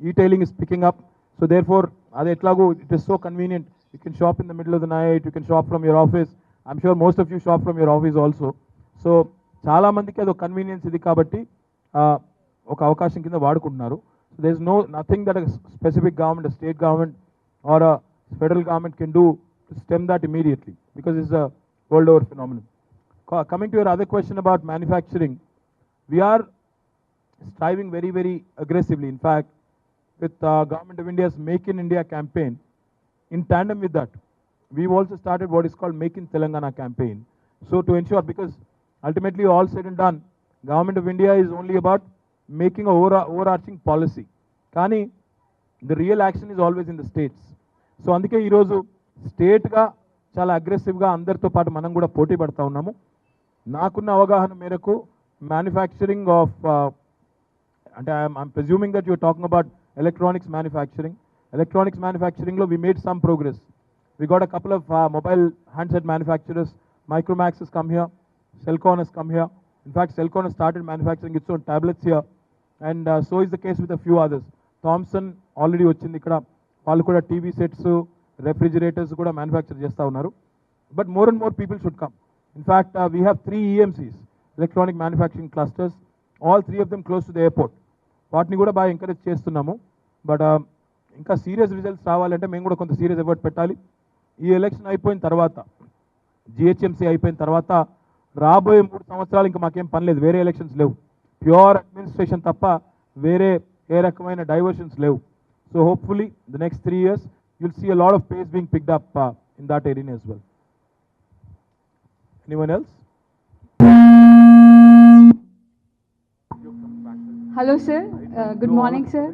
e-tailing is picking up. So there for అది ఎట్లాగో it is so convenient. You can shop in the middle of the night, you can shop from your office. I'm sure most of you shop from your office also. So చాలామందికి అది ఒక convenience ఇది కాబట్టి ఒక అవకాశం కింద వాడుకుంటున్నారు. So there is nothing that specific government, state government or federal government can do to stem that immediately because it's a world over phenomenon. Coming to your other question about manufacturing, we are striving very, very aggressively. In fact, with Government of India's Make in India campaign, in tandem with that, we've also started what is called Make in Telangana campaign. So to ensure, because ultimately all said and done, Government of India is only about making a overarching policy. Kani, the real action is always in the states. So అందుకే ఈరోజు స్టేట్గా చాలా అగ్రెసివ్గా అందరితో పాటు మనం కూడా పోటీ పడుతూ ఉన్నాము. నాకున్న అవగాహన మేరకు మ్యానుఫ్యాక్చరింగ్ ఆఫ్ అంటే I'm presuming that you're talking about electronics manufacturing. Electronics మ్యానుఫ్యాక్చరింగ్లో we made some progress. We got a couple of mobile handset manufacturers. Micromax has come here, Cellcon has come here. In fact, Cellcon has started manufacturing its own tablets here, and so is the case with a few others. Thomson already వచ్చింది ఇక్కడ, వాళ్ళు కూడా TV sets, refrigerators కూడా manufacture చేస్తూ ఉన్నారు. but more and more people should come. In fact, we have 3 EMCs, electronic manufacturing clusters, all 3 of them close to the airport. వాటిని కూడా బాగా ఎంకరేజ్ చేస్తున్నాము. బట్ ఇంకా సీరియస్ రిజల్ట్స్ రావాలంటే మేము కూడా కొంత సీరియస్ ఎఫర్ట్ పెట్టాలి. ఈ ఎలక్షన్ అయిపోయిన తర్వాత, జిహెచ్ఎంసీ అయిపోయిన తర్వాత రాబోయే 3 సంవత్సరాలు ఇంకా మాకేం పని లేదు, వేరే ఎలక్షన్స్ లేవు, ప్యూర్ అడ్మినిస్ట్రేషన్ తప్ప వేరే ఏ రకమైన డైవర్షన్స్ లేవు. So hopefully the next 3 years you'll see a lot of pace being picked up in that arena as well. Anyone else? Hello, sir. Good morning, sir.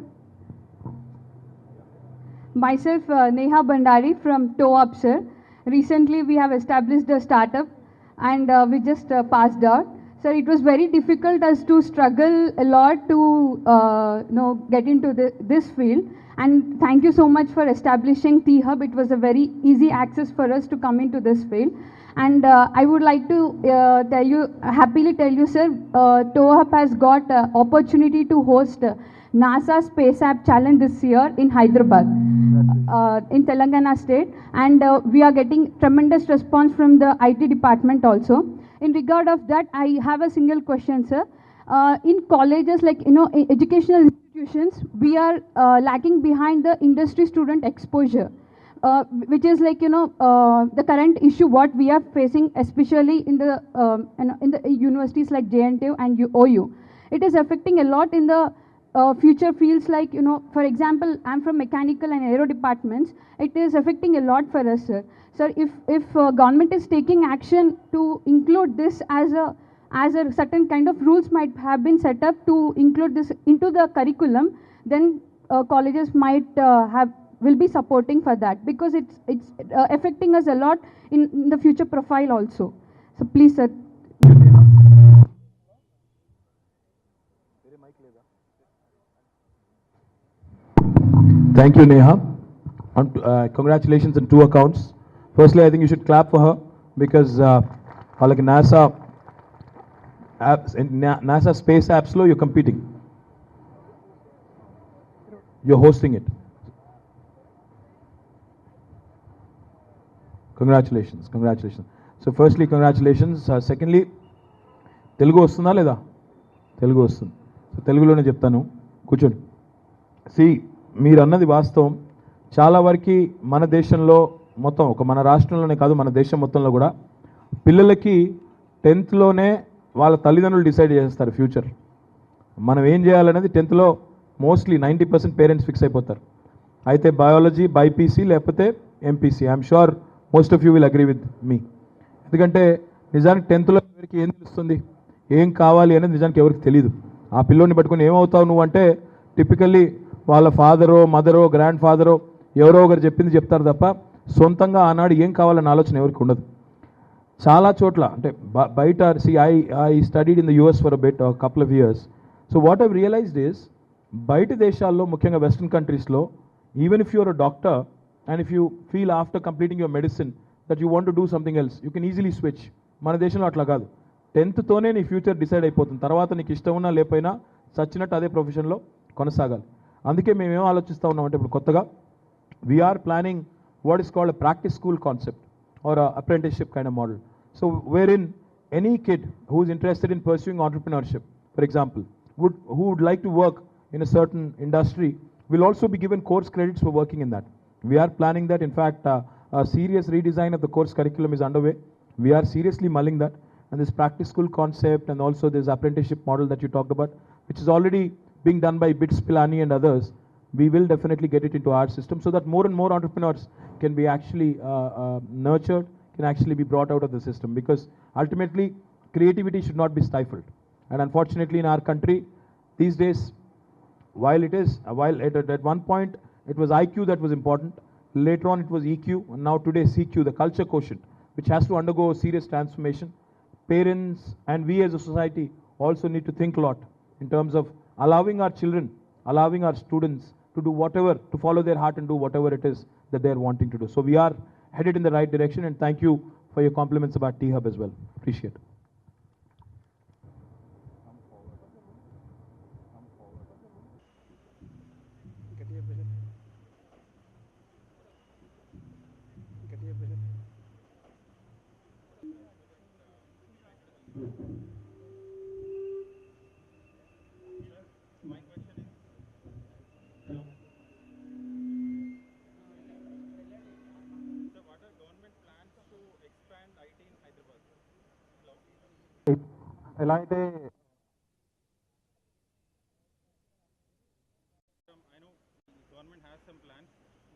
Myself, Neha Bandari from TOUP, sir. Recently, we have established a startup and we just passed out. Sir, it was very difficult as to struggle a lot to get into this field. And thank you so much for establishing T-Hub. It was a very easy access for us to come into this field. And I would like to happily tell you, sir, TOUP has got opportunity to host NASA Space App Challenge this year in Hyderabad, in Telangana state. And we are getting tremendous response from the IT department also. In regard of that, I have a single question, sir. In colleges, like, educational institutions, we are lacking behind the industry student exposure, which is like, the current issue what we are facing, especially in the universities like JNTU and OU. It is affecting a lot in the future fields like, for example, I'm from mechanical and aero departments. It is affecting a lot for us, sir. Sir, if government is taking action to include this as a certain kind of rules might have been set up to include this into the curriculum, then colleges might will be supporting for that, because it's affecting us a lot in the future profile also. So please, sir. Thank you, Neha. Congratulations on 2 accounts. Firstly, I think you should clap for her, because like NASA apps, in NASA Space Apps lo you're competing. You're hosting it. Congratulations. So firstly, congratulations. Secondly, Telugu వస్తుందా లేదా? తెలుగు వస్తుంది. So తెలుగులోనే చెప్తాను, కూర్చోండి. మీరు అన్నది వాస్తవం. చాలా వరకు మన దేశంలో మొత్తం, ఒక మన రాష్ట్రంలోనే కాదు, మన దేశం మొత్తంలో కూడా పిల్లలకి 10th లోనే వాళ్ళ తల్లిదండ్రులు డిసైడ్ చేస్తారు ఫ్యూచర్. మనం ఏం చేయాలనేది 10th లో మోస్ట్లీ 90% పేరెంట్స్ ఫిక్స్ అయిపోతారు. అయితే బయాలజీ, బైపీసీ లేకపోతే MPC. I'm sure most of you will agree with me. ఎందుకంటే నిజానికి 10th లో ఎవరికి ఏం తెలుస్తుంది, ఏం కావాలి అనేది నిజానికి ఎవరికి తెలియదు. ఆ పిల్లోని పట్టుకొని ఏమవుతావు నువ్వు అంటే టిపికల్లీ వాళ్ళ ఫాదరో, మదరో, గ్రాండ్ ఫాదరో ఎవరో ఒకరు చెప్పింది చెప్తారు తప్ప సొంతంగా ఆనాడు ఏం కావాలన్న ఆలోచన ఎవరికి ఉండదు. చాలా చోట్ల అంటే బయట I studied in the US for a couple of years. So what I've realised is, బయట దేశాల్లో ముఖ్యంగా వెస్ట్రన్ కంట్రీస్లో, even if you're a doctor and if you feel after completing your medicine that you want to do something else, you can easily switch. మన దేశంలో అట్లా కాదు. 10th తోనే నీ ఫ్యూచర్ డిసైడ్ అయిపోతుంది. తర్వాత నీకు ఇష్టం ఉన్నా లేకపోయినా చచ్చినట్టు అదే ప్రొఫెషన్లో కొనసాగాలి. అందుకే మేము ఏం ఆలోచిస్తూ ఉన్నామంటే ఇప్పుడు కొత్తగా we're planning what is called a practice school concept or a apprenticeship kind of model. So wherein any kid who is interested in pursuing entrepreneurship, for example, who would like to work in a certain industry, will also be given course credits for working in that. We are planning that. In fact, a serious redesign of the course curriculum is underway. We are seriously mulling that. And this practice school concept and also this apprenticeship model that you talked about, which is already being done by BITS Pilani and others, we will definitely get it into our system so that more and more entrepreneurs can be actually nurtured, can actually be brought out of the system, because ultimately creativity should not be stifled. And unfortunately in our country these days, while at one point it was IQ that was important, later on it was EQ, and now today CQ, the culture quotient, which has to undergo a serious transformation. Parents and we as a society also need to think a lot in terms of allowing our children, allowing our students to do whatever, to follow their heart and do whatever it is that they are wanting to do. So we are headed in the right direction, and thank you for your compliments about T-Hub as well. Appreciate it. ఎలా అయితే I know government has some plans,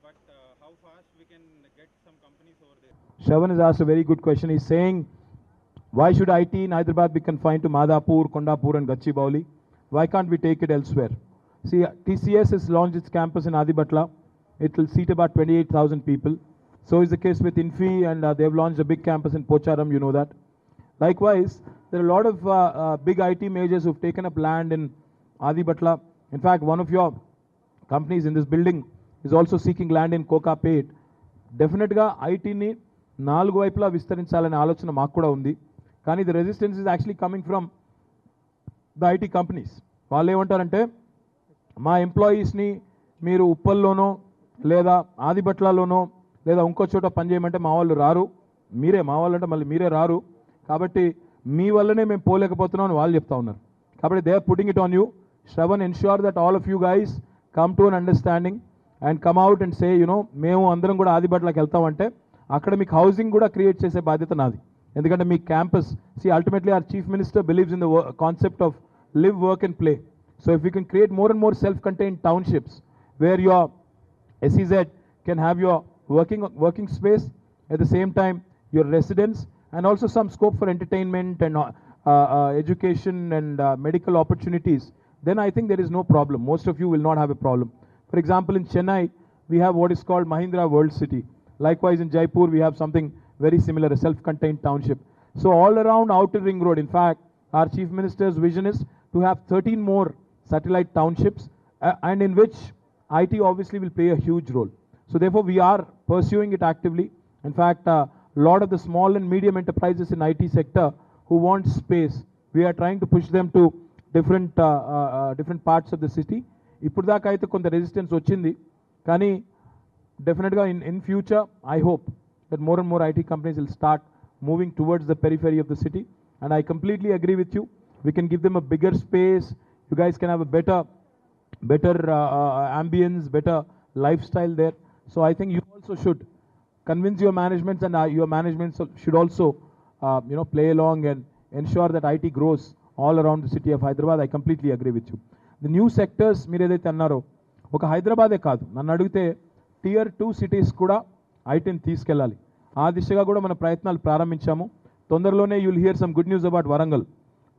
but how fast we can get some companies over there? Shravan has asked a very good question. He's saying, why should IT in Hyderabad be confined to Madhapur, Kondapur and Gachibowli? Why can't we take it elsewhere? See, TCS has launched its campus in Adibatla. It will seat about 28,000 people. So is the case with Infi, and they've launched a big campus in Pocharam, you know that. Likewise, there are a lot of big IT majors who've taken up land in Adibatla. In fact, one of your companies in this building is also seeking land in Kokapet. డెఫినెట్గా ఐటీని 4 వైపులా విస్తరించాలనే ఆలోచన మాకు కూడా ఉంది. కానీ the resistance is actually coming from the IT companies. వాళ్ళు ఏమంటారంటే, మా ఎంప్లాయీస్ని మీరు ఉప్పల్లోనో లేదా ఆదిబట్లలోనో లేదా ఇంకో చోట పనిచేయమంటే మా వాళ్ళు రారు, మా వాళ్ళు అంటే మళ్ళీ మీరే రారు, కాబట్టి మీ వల్లనే మేము పోలేకపోతున్నాం అని వాళ్ళు చెప్తా ఉన్నారు. కాబట్టి they are putting it on you. Shravan, ensure that all of you guys come to an understanding and come out and say, మేము అందరం కూడా ఆదిబట్లకి వెళ్తామంటే అక్కడ మీకు హౌసింగ్ కూడా క్రియేట్ చేసే బాధ్యత నాది. ఎందుకంటే మీ campus, ultimately our chief minister believes in the concept of live, work and play. So if we can create more and more self-contained townships where your SEZ can have your working space, at the same time your residence, and also some scope for entertainment and education and medical opportunities, then I think there is no problem. Most of you will not have a problem. For example, in Chennai, we have what is called Mahindra World City. Likewise, in Jaipur, we have something very similar, a self-contained township. So all around Outer Ring Road, in fact, our Chief Minister's vision is to have 13 more satellite townships, and in which IT obviously will play a huge role. So therefore, we are pursuing it actively. In fact, a lot of the small and medium enterprises in IT sector who want space, we are trying to push them to different parts of the city. ఇప్పుడు దాకా అయితే కొంత resistance వచ్చింది, కానీ డెఫినెట్గా in future, I hope that more and more IT companies will start moving towards the periphery of the city. And I completely agree with you. We can give them a bigger space. You guys can have a better ambience, better lifestyle there. So I think you also should convince your management, and your management should also play along and ensure that IT grows all around the city of Hyderabad. I completely agree with you. The new sectors మీరు ఏదైతే అన్నారో, ఒక హైదరాబాదే కాదు, నన్ను అడిగితే Tier 2 cities కూడా ఐటీని తీసుకెళ్ళాలి. ఆ దిశగా కూడా మన ప్రయత్నాలు ప్రారంభించాము. తొందరలోనే you'll here some good news about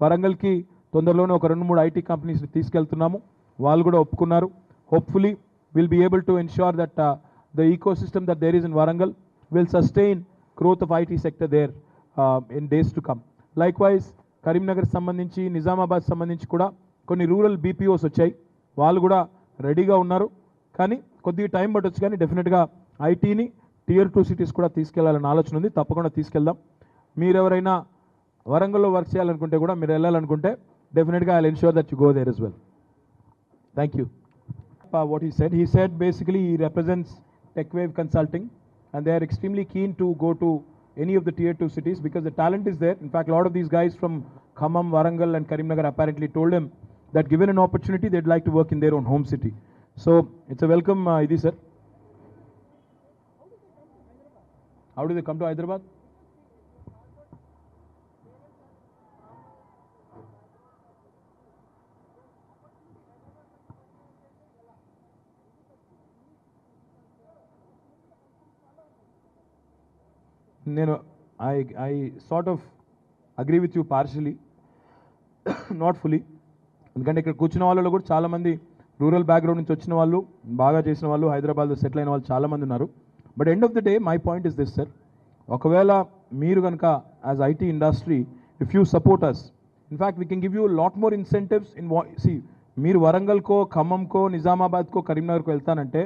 వరంగల్కి తొందరలోనే ఒక 2-3 ఐటీ కంపెనీస్ని తీసుకెళ్తున్నాము. వాళ్ళు కూడా ఒప్పుకున్నారు. Hopefully will be able to ensure that the ecosystem that there is in Warangal will sustain growth of IT sector there in days to come. Likewise Karimnagar సంబంధించి, నిజామాబాద్ సంబంధించి కూడా కొన్ని రూరల్ బీపీఓస్ వచ్చాయి. వాళ్ళు కూడా రెడీగా ఉన్నారు. కానీ కొద్దిగా టైం పట్టొచ్చు, కానీ డెఫినెట్గా ఐటీని Tier 2 cities కూడా తీసుకెళ్లాలని ఆలోచన ఉంది. తప్పకుండా తీసుకెళ్దాం. మీరెవరైనా వరంగల్లో వర్క్ చేయాలనుకుంటే కూడా, మీరు వెళ్ళాలనుకుంటే, డెఫినెట్గా I ensure that you go there as well. Thank you. What he said basically he represents TechWave Consulting, and they are extremely keen to go to any of the Tier 2 cities because the talent is there. In fact, a lot of these guys from Khammam, Warangal and Karimnagar apparently told him that given an opportunity they'd like to work in their own home city. So it's a welcome, Idi sir. How do they come to Hyderabad? I sort of agree with you partially, not fully. ఎందుకంటే ఇక్కడ కూర్చున్న వాళ్ళలో కూడా చాలామంది rural background నుంచి వచ్చిన వాళ్ళు, బాగా చేసిన వాళ్ళు, హైదరాబాద్లో సెటిల్ అయిన వాళ్ళు చాలామంది ఉన్నారు. But end of the day my point is this sir, ఒకవేళ మీరు కనుక as IT industry if you support us, in fact we can give you lot more incentives in మీరు వరంగల్కో, ఖమ్మంకో, నిజామాబాద్కో, కరీంనగర్కో వెళ్తానంటే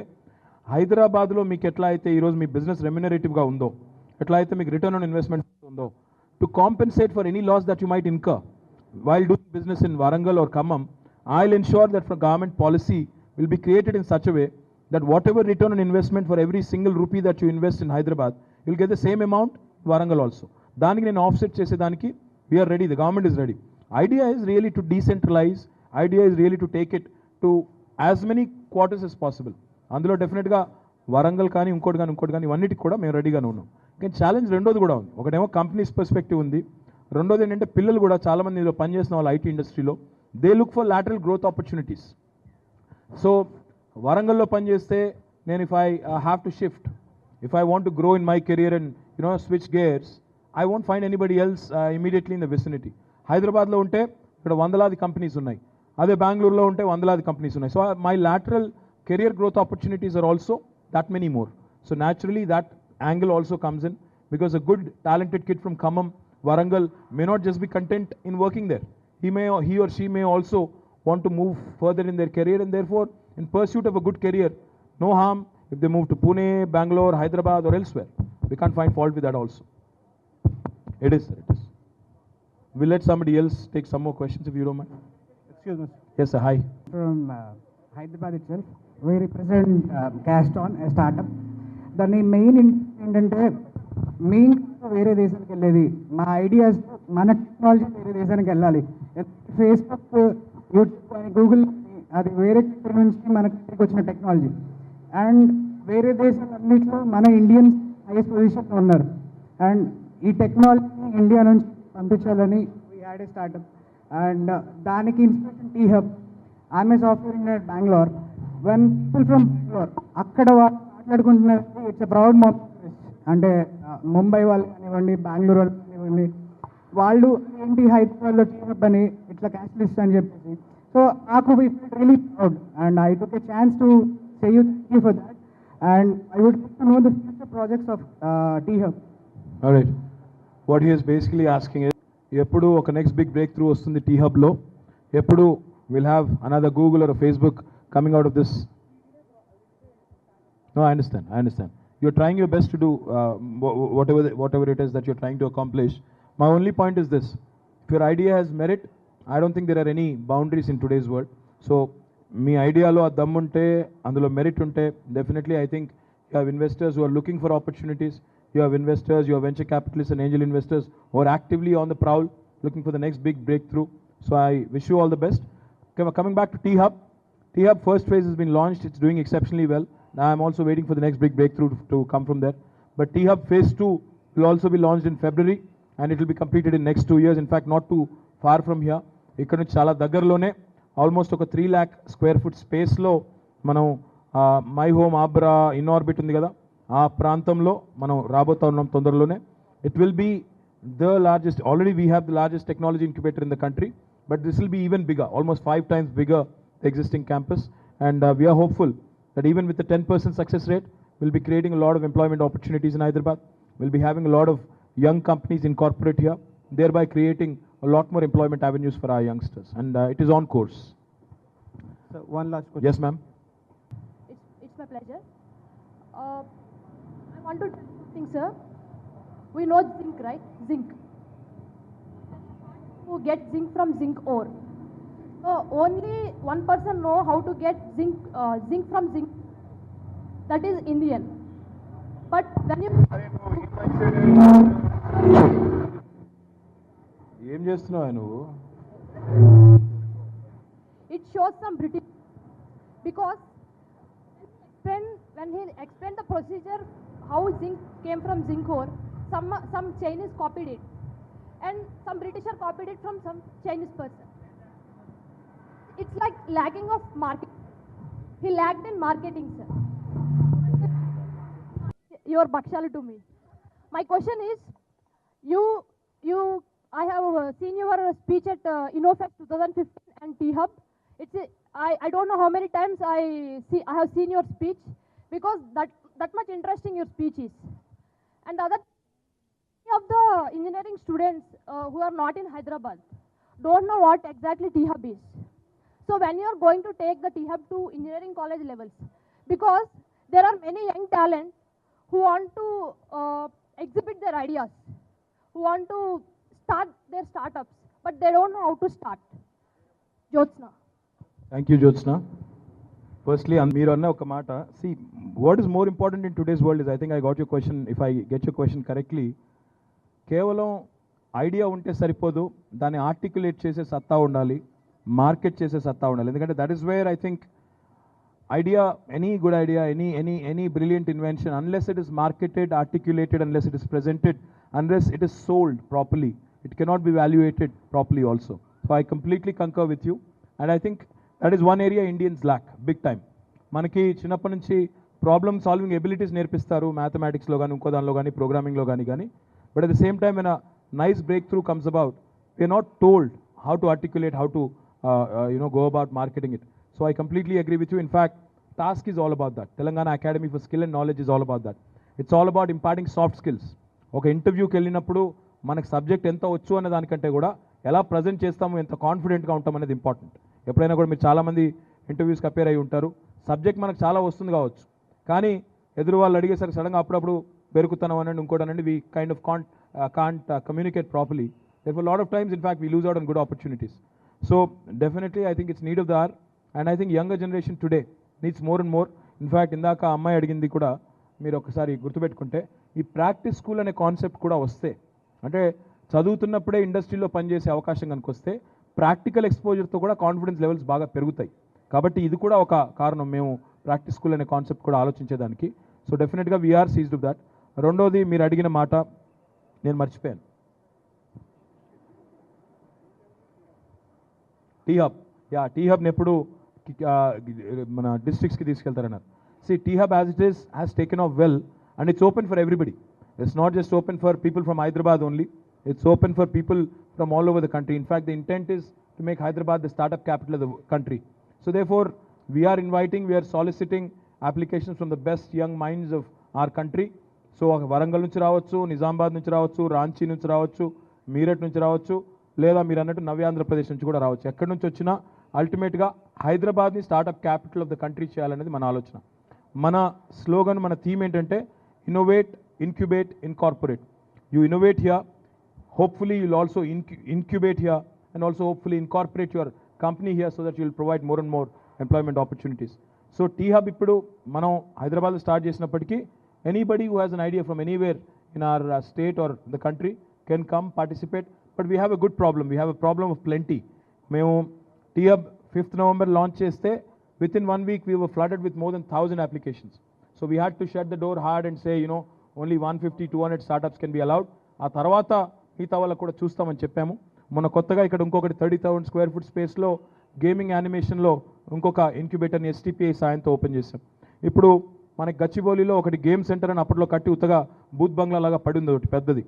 హైదరాబాద్లో మీకు ఎట్లా అయితే ఈరోజు మీ బిజినెస్ రెమ్యునరేటివ్గా ఉందో, ఎట్లా అయితే మీకు రిటర్న్ ఆన్ ఇన్వెస్ట్మెంట్ ఉందో, to compensate for any loss that you might incur while doing business in Warangal or Khammam, I'll ensure that for government policy will be created in such a way that whatever return on investment for every single rupee that you invest in Hyderabad, you'll get the same amount in Warangal also. Daniki nenu offset chese daniki we are ready, the government is ready. Idea is really to decentralize, idea is really to take it to as many quarters as possible. అందులో డెఫినెట్గా వరంగల్ కానీ ఇంకోటి కానీ ఇవన్నిటికి కూడా మేము రెడీగానే ఉన్నాం. కానీ ఛాలెంజ్ రెండోది కూడా ఉంది. ఒకటేమో కంపెనీస్ పర్స్పెక్టివ్ ఉంది, రెండోది ఏంటంటే పిల్లలు కూడా చాలామంది ఇందులో పనిచేసిన వాళ్ళు ఐటీ ఇండస్ట్రీలో they look for lateral growth opportunities. So వరంగల్లో పనిచేస్తే నేను if I have to shift, if I want to grow in my career and switch gears, I won't find anybody else immediately in the vicinity. హైదరాబాద్లో ఉంటే ఇక్కడ వందలాది companies ఉన్నాయి, అదే బెంగళూరులో ఉంటే వందలాది కంపెనీస్ ఉన్నాయి. So my lateral career growth opportunities are also that many more. So naturally that angle also comes in, because a good talented kid from Khammam, Warangal may not just be content in working there. He or she may also want to move further in their career, and therefore in pursuit of a good career, no harm if they move to Pune, Bangalore, Hyderabad or elsewhere. We can't find fault with that also. It is, sir, it is. We'll let somebody else take some more questions if you don't mind. Excuse me. Yes, sir. Hi. From Hyderabad itself, we represent Caston, a startup. దాని main ఏంటంటే main వేరే దేశానికి వెళ్ళేది, మా ideas మన technology వేరే దేశానికి వెళ్ళాలి. ఫేస్బుక్, యూట్యూబ్ అని, గూగుల్ అది వేరే కంట్రీ నుంచి మన కంట్రీకి వచ్చిన టెక్నాలజీ. అండ్ వేరే దేశాలన్నింటిలో మన ఇండియన్స్ హైయెస్ట్ పొజిషన్లో ఉన్నారు. అండ్ ఈ టెక్నాలజీని ఇండియా నుంచి పంపించాలని we had a startup. And దానికి inspiration T Hub. I'm a software engineer at Bengaluru. When people from Bengaluru అక్కడ వాళ్ళు మాట్లాడుకుంటున్నారు, ఇట్స్ ఎ ప్రౌడ్ మూమెంట్. అంటే ముంబై వాళ్ళు కానివ్వండి, బెంగళూరు వాళ్ళు కానివ్వండి, వాళ్ళు ఏంటి హైదరాబాద్లో టీ హబ్ అని ఇట్లా క్యాష్లిస్ట్ అని చెప్పేసి. సో నాకు really proud and I took a chance to say you thank you for that. And I would know the future projects of T Hub. All right. What he is basically asking is, ఎప్పుడు ఒక next big break through వస్తుంది tea హబ్లో, ఎప్పుడు will have another Google or Facebook coming out of this. No, I understand. You're trying your best to do whatever it is that you're trying to accomplish. My only point is this: if your idea has merit, I don't think there are any boundaries in today's world. So, మీ ఐడియాలో ఆ దమ్ ఉంటే, అందులో merit ఉంటే, definitely I think you have investors who are looking for opportunities. You have investors, you have venture capitalists and angel investors who are actively on the prowl, looking for the next big breakthrough. So I wish you all the best. Coming back to T Hub first phase has been launched. It's doing exceptionally well. Now I'm also waiting for the next big breakthrough to come from there. But T Hub phase 2 will also be launched in February, and it will be completed in next 2 years. In fact, not too far from here. ఇక్కడ నుంచి చాలా దగ్గరలోనే almost ఒక 3 lakh square foot స్పేస్లో మనం my home ఆబ్రా Inorbit ఉంది కదా, ఆ ప్రాంతంలో మనం రాబోతా ఉన్నాం తొందరలోనే. It will be the largest, already we have the largest technology incubator in the country, but this will be even bigger, almost 5 times bigger the existing campus. And we are hopeful that even with the 10% success rate, we'll be creating a lot of employment opportunities in Hyderabad. We'll be having a lot of young companies incorporate here, thereby creating a lot more employment avenues for our youngsters. And it is on course. So one last question. Yes, ma'am. It's my pleasure. I want to tell you something, sir. We know zinc, right? Zinc. Who get zinc from zinc ore. So only one person know how to get zinc from zinc. That is Indian. But when you ఏం చేస్తున్నావు నువ్వు? it shows some British, because when he explained the procedure how zinc came from zinc ore, some Chinese copied it, and some Britisher copied it from some Chinese person. It's like lacking of market. He lacked in marketing, sir. Your Bakshala to me. My question is, I have seen your speech at InnoFest 2015 and T Hub. I don't know how many times I have seen your speech, because that much interesting your speech is. And the other of the engineering students who are not in Hyderabad don't know what exactly T Hub is. So when you are going to take the T Hub to engineering college levels, because there are many young talent who want to exhibit their ideas, who want to start their startups, but they don't know how to start. Jyotsna. Thank you, Jyotsna. Firstly, మీరు అన్న ఒక మాట, see, what is more important in today's world is, I think I got your question, if I get your question correctly, కేవలం idea ఉంటే సరిపోదు, దాన్ని articulate చేసే సత్తా ఉండాలి, మార్కెట్ చేసే సత్తా ఉండాలి. ఎందుకంటే that is where I think idea, any good idea, any brilliant invention, unless it is marketed, articulated, unless it is presented, unless it is sold properly, it cannot be evaluated properly also. So I completely concur with you, and I think that is one area Indians lack big time. మనకి చిన్నప్పటి నుంచి problem solving abilities నేర్పిస్తారు మ్యాథమెటిక్స్లో కానీ ఇంకో దానిలో కానీ ప్రోగ్రామింగ్లో కానీ but at the same time when a nice breakthrough comes about we're not told how to articulate how to go about marketing it. So I completely agree with you. In fact, task is all about that. Telangana Academy for Skill and Knowledge is all about that. It's all about imparting soft skills. ఒక ఇంటర్వ్యూకి వెళ్ళినప్పుడు మనకు subject ఎంత వచ్చు అనే దానికంటే కూడా ఎలా ప్రజెంట్ చేస్తాము, ఎంత కాన్ఫిడెంట్గా ఉంటాం అనేది ఇంపార్టెంట్. ఎప్పుడైనా కూడా మీరు చాలామంది ఇంటర్వ్యూస్కి అపేర్ అయి ఉంటారు, సబ్జెక్ట్ మనకు చాలా వస్తుంది కావచ్చు, కానీ ఎదురు వాళ్ళు అడిగేసరికి సడన్గా అప్పుడప్పుడు పెరుగుతున్నాం అనండి ఇంకోటి అనండి, we kind of can't communicate properly. Therefore, a lot of times, in fact, we lose out on good opportunities. So, definitely, I think it's need of the hour, and I think younger generation today needs more and more. In fact, ఇందాక అమ్మాయి అడిగింది కూడా మీరు ఒకసారి గుర్తుపెట్టుకుంటే, ఈ practice school అనే concept కూడా వస్తే, అంటే చదువుతున్నప్పుడే ఇండస్ట్రీలో పనిచేసే అవకాశం కనుక వస్తే ప్రాక్టికల్ ఎక్స్పోజర్తో కూడా కాన్ఫిడెన్స్ లెవెల్స్ బాగా పెరుగుతాయి. కాబట్టి ఇది కూడా ఒక కారణం మేము ప్రాక్టీస్ స్కూల్ అనే కాన్సెప్ట్ కూడా ఆలోచించేదానికి. సో డెఫినెట్గా వీఆర్ సీజ్డ్ ఆఫ్ దాట్. రెండోది మీరు అడిగిన మాట నేను మర్చిపోయాను, టీ హబ్. టీ హబ్ని ఎప్పుడు మన డిస్ట్రిక్ట్స్కి తీసుకెళ్తారన్నారు. T Hub as it is has taken off well and it's open for everybody. It's not just open for people from Hyderabad only, it's open for people from all over the country. In fact, the intent is to make Hyderabad the startup capital of the country. So therefore, we are soliciting applications from the best young minds of our country. So Warangal నుంచి రావచ్చు, నిజామాబాద్ నుంచి రావచ్చు, రాంచీ నుంచి రావచ్చు, మీరట్ నుంచి రావచ్చు, లేదా మీరు అన్నట్టు నవ్య ఆంధ్రప్రదేశ్ నుంచి కూడా రావచ్చు. ఎక్కడి నుంచి వచ్చినా అల్టిమేట్గా హైదరాబాద్ని startup capital of the country చేయాలనేది మన ఆలోచన. మన స్లోగన్, మన థీమ్ ఏంటంటే innovate, incubate, incorporate. You innovate here, hopefully you'll also incubate here and also hopefully incorporate your company here so that you'll provide more and more employment opportunities. So T-Hub ippudu manam Hyderabad lo start chesinappadiki anybody who has an idea from anywhere in our state or the country can come participate. But we have a good problem. We have a problem of plenty. Memu T-Hub 5th November launch cheste within 1 week we were flooded with more than 1,000 applications. So we had to shut the door hard and say, only 150-200 startups can be allowed. ఆ తర్వాత మిగతా వాళ్ళకు కూడా చూస్తామని చెప్పాము. మొన్న కొత్తగా ఇక్కడ ఇంకొకటి 30,000 స్క్వేర్ ఫుట్ స్పేస్లో గేమింగ్ యానిమేషన్లో ఇంకొక ఇంక్యుబేటర్ని STPI సాయంతో ఓపెన్ చేశాం. ఇప్పుడు మనకి గచ్చిబౌలిలో ఒకటి గేమ్ సెంటర్ అని అప్పట్లో కట్టి ఉత్తగా బూత్ బంగ్లా లాగా పడింది ఒకటి పెద్దది,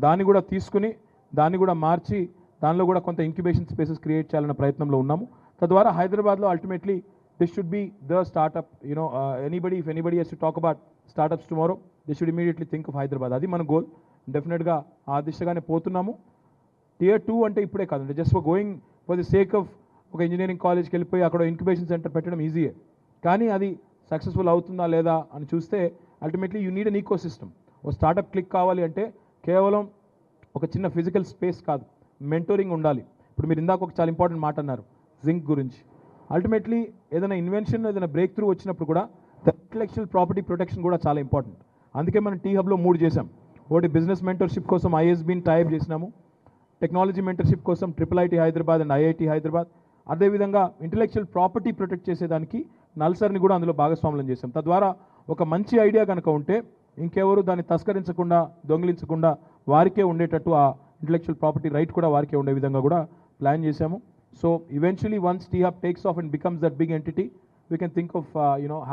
దాన్ని కూడా తీసుకుని దాన్ని కూడా మార్చి దానిలో కూడా కొంత ఇంక్యుబేషన్ స్పేసెస్ క్రియేట్ చేయాలన్న ప్రయత్నంలో ఉన్నాము. తద్వారా హైదరాబాద్లో ultimately this should be the startup. if anybody has to talk about startups tomorrow, they should immediately think of Hyderabad. అది మన గోల్. డెఫినెట్గా ఆ దిశగానే పోతున్నాము. Tier 2 అంటే ఇప్పుడే కాదండి, just for going for the sake of ఒక ఇంజనీరింగ్ కాలేజ్కి వెళ్ళిపోయి అక్కడ ఇంక్యుబేషన్ సెంటర్ పెట్టడం ఈజీయే, కానీ అది సక్సెస్ఫుల్ అవుతుందా లేదా అని చూస్తే ultimately you need an ecosystem. ఒక స్టార్టప్ క్లిక్ కావాలి అంటే కేవలం ఒక చిన్న ఫిజికల్ స్పేస్ కాదు, మెంటోరింగ్ ఉండాలి. ఇప్పుడు మీరు ఇందాక ఒక చాలా ఇంపార్టెంట్ మాట అన్నారు జింక్ గురించి. అల్టిమేట్లీ ఏదైనా ఇన్వెన్షన్, ఏదైనా బ్రేక్ త్రూ వచ్చినప్పుడు కూడా ద ఇంటలెక్చువల్ ప్రాపర్టీ ప్రొటెక్షన్ కూడా చాలా ఇంపార్టెంట్. అందుకే మనం T-Hubలో 3 చేసాం. ఒకటి బిజినెస్ మెంటర్షిప్ కోసం ISBని టైప్ చేసినాము, టెక్నాలజీ మెంటర్షిప్ కోసం IIIT Hyderabad and IIT Hyderabad, అదేవిధంగా ఇంటలెక్చువల్ ప్రాపర్టీ ప్రొటెక్ట్ చేసేదానికి నల్సర్ని కూడా అందులో భాగస్వాములను చేసాం. తద్వారా ఒక మంచి ఐడియా కనుక ఉంటే ఇంకెవరు దాన్ని తస్కరించకుండా, దొంగిలించకుండా వారికే ఉండేటట్టు ఆ ఇంటలెక్చువల్ ప్రాపర్టీ రైట్ కూడా వారికే ఉండే విధంగా కూడా ప్లాన్ చేశాము. So eventually once T-Hub takes off and becomes that big entity, we can think of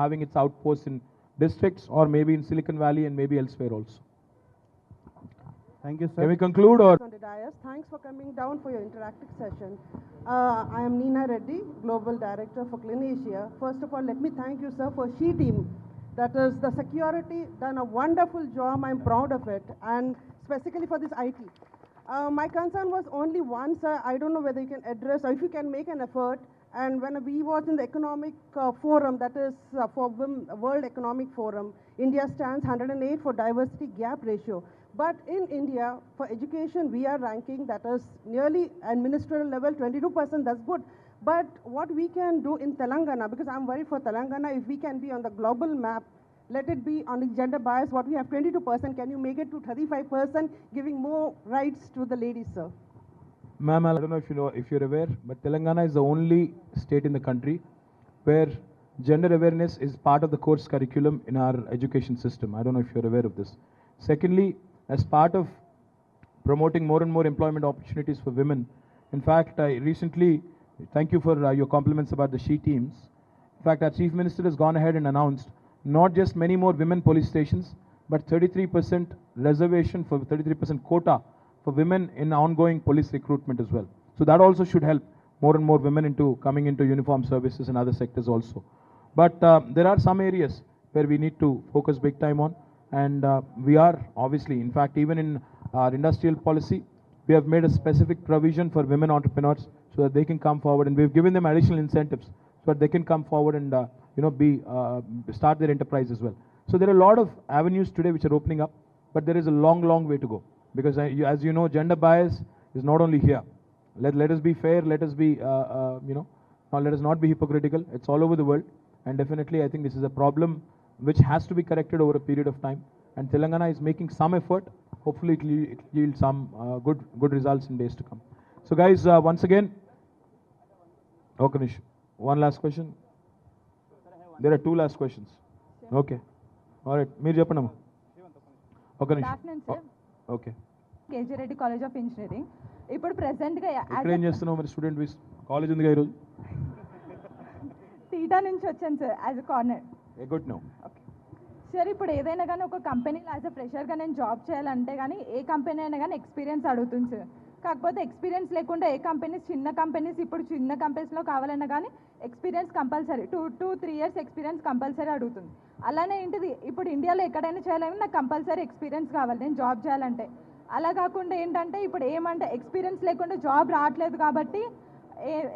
having its outposts in districts or maybe in Silicon Valley and maybe elsewhere also. Thank you, sir. Can we conclude or? On the dais. Thanks for coming down for your interactive session. I am Neena Reddy, Global Director for Clinasia. First of all, let me thank you, sir, for SHE team. That is the security, done a wonderful job. I'm proud of it, and specifically for this IT. My concern was only one, sir. I don't know whether you can address or if you can make an effort. And when we was in the economic forum, that is for World Economic Forum, India stands 108 for diversity gap ratio. But in India, for education, we are ranking that is nearly at ministerial level 22%. That's good. But what we can do in Telangana, because I'm worried for Telangana, if we can be on the global map, let it be on the gender bias. What we have 22%, can you make it to 35%, giving more rights to the ladies, sir? Ma'am, I don't know if you're aware, but Telangana is the only state in the country where gender awareness is part of the course curriculum in our education system. I don't know if you're aware of this. Secondly, as part of promoting more and more employment opportunities for women. In fact, I recently, thank you for your compliments about the she teams. In fact, our Chief Minister has gone ahead and announced not just many more women police stations, but 33% reservation for 33% quota for women in ongoing police recruitment as well. So that also should help more and more women into coming into uniform services and other sectors also. But there are some areas where we need to focus big time on, and we are obviously, in fact, even in our industrial policy, we have made a specific provision for women entrepreneurs so that they can come forward, and we've given them additional incentives so that they can come forward and start their enterprise as well. So there are a lot of avenues today which are opening up, but there is a long, long way to go, because as you know, gender bias is not only here. Let us be fair, let us be, now let us not be hypocritical. It's all over the world, and definitely I think this is a problem which has to be corrected over a period of time, and Telangana is making some effort. Hopefully it will yield some good results in days to come. So guys, once again, okay, Nish, one last question. There are two last questions. Okay. All right. మీరు చెప్పండి అమ్మా. ఒక నిమిషం. Okay. KG Reddy college of engineering. ఇప్పుడు ప్రెసెంట్గా ఇక్కడ ఏం చేస్తున్నావు మరి? స్టూడెంట్ వీస్ కాలేజ్ ఉందిగా ఈరోజు. టీటా నుంచి వచ్చాను sir as a corner. Good no. Okay sir, ఇప్పుడు ఏదైనా కానీ ఒక కంపెనీలో యాజ్ ఎ ఫ్రెషర్గా నేను జాబ్ చేయాలంటే కానీ ఏ కంపెనీ అయినా కానీ ఎక్స్పీరియన్స్ అడుగుతుంది సార్. కాకపోతే ఎక్స్పీరియన్స్ లేకుండా ఏ కంపెనీస్, చిన్న కంపెనీస్, ఇప్పుడు చిన్న కంపెనీస్లో కావాలన్నా కానీ experience compulsory 2-3 years experience compulsory అడుగుతుంది. అలానే ఏంటిది, ఇప్పుడు ఇండియాలో ఎక్కడైనా చేయాలంటే నాకు కంపల్సరీ ఎక్స్పీరియన్స్ కావాలి నేను జాబ్ చేయాలంటే. అలా కాకుండా ఏంటంటే ఇప్పుడు ఏమంటే ఎక్స్పీరియన్స్ లేకుండా జాబ్ రావట్లేదు కాబట్టి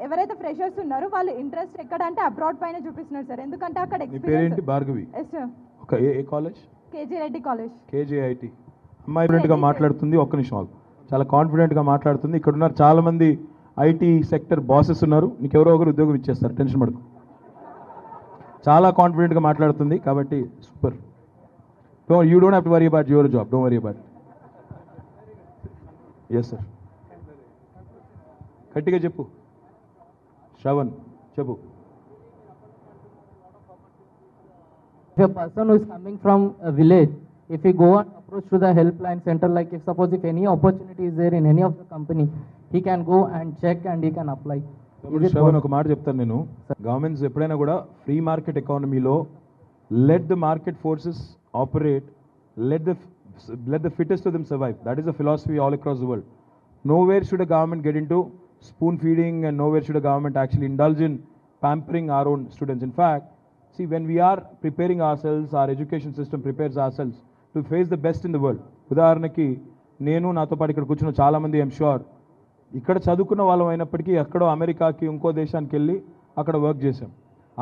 ఎవరైతే ఫ్రెషర్స్ ఉన్నారో వాళ్ళు ఇంట్రెస్ట్ ఎక్కడ అంటే అబ్రాడ్ పైన చూపిస్తున్నారు సార్. ఎందుకంటే అక్కడ experience. Bhargavi. Yes sir. Okay. ఏ college? KG Reddy college. KGIT. అమ్మాయి కాన్ఫిడెంట్గా మాట్లాడుతుంది. ఒక్క నిమిషం ఆగు. చాలా కాన్ఫిడెంట్గా మాట్లాడుతుంది. ఇక్కడ ఉన్నారు చాలామంది ఐటీ సెక్టర్ బాసెస్ ఉన్నారు. నీకు ఎవరో ఒకరు ఉద్యోగం ఇచ్చేస్తారు, టెన్షన్ పడకు. చాలా కాన్ఫిడెంట్గా మాట్లాడుతుంది కాబట్టి super. You don't have to worry about your job, don't worry about. Yes sir. గట్టిగా చెప్పు శ్రవణ్, చెప్పు. If a person who is coming from a village, if he go and approach to the helpline center, like if suppose if any opportunity is there in any of the company, he can go and check and he can apply. Shravan, ఒక మాట చెప్తాను నేను. Governments ఎప్పుడైనా కూడా free market ఎకానమీలో let the market forces operate, let the fittest of them survive. That is the philosophy all across the world. Nowhere should a government get into spoon feeding, and nowhere should a government actually indulge in pampering our own students. In fact, see, when we are preparing ourselves, our education system prepares ourselves to face the best in the world. ఉదాహరణకి నేను, నాతో పాటు ఇక్కడ కూర్చున్న చాలామంది I'm sure ఇక్కడ చదువుకున్న వాళ్ళం అయినప్పటికీ ఎక్కడో అమెరికాకి ఇంకో దేశానికి వెళ్ళి అక్కడ వర్క్ చేసాం.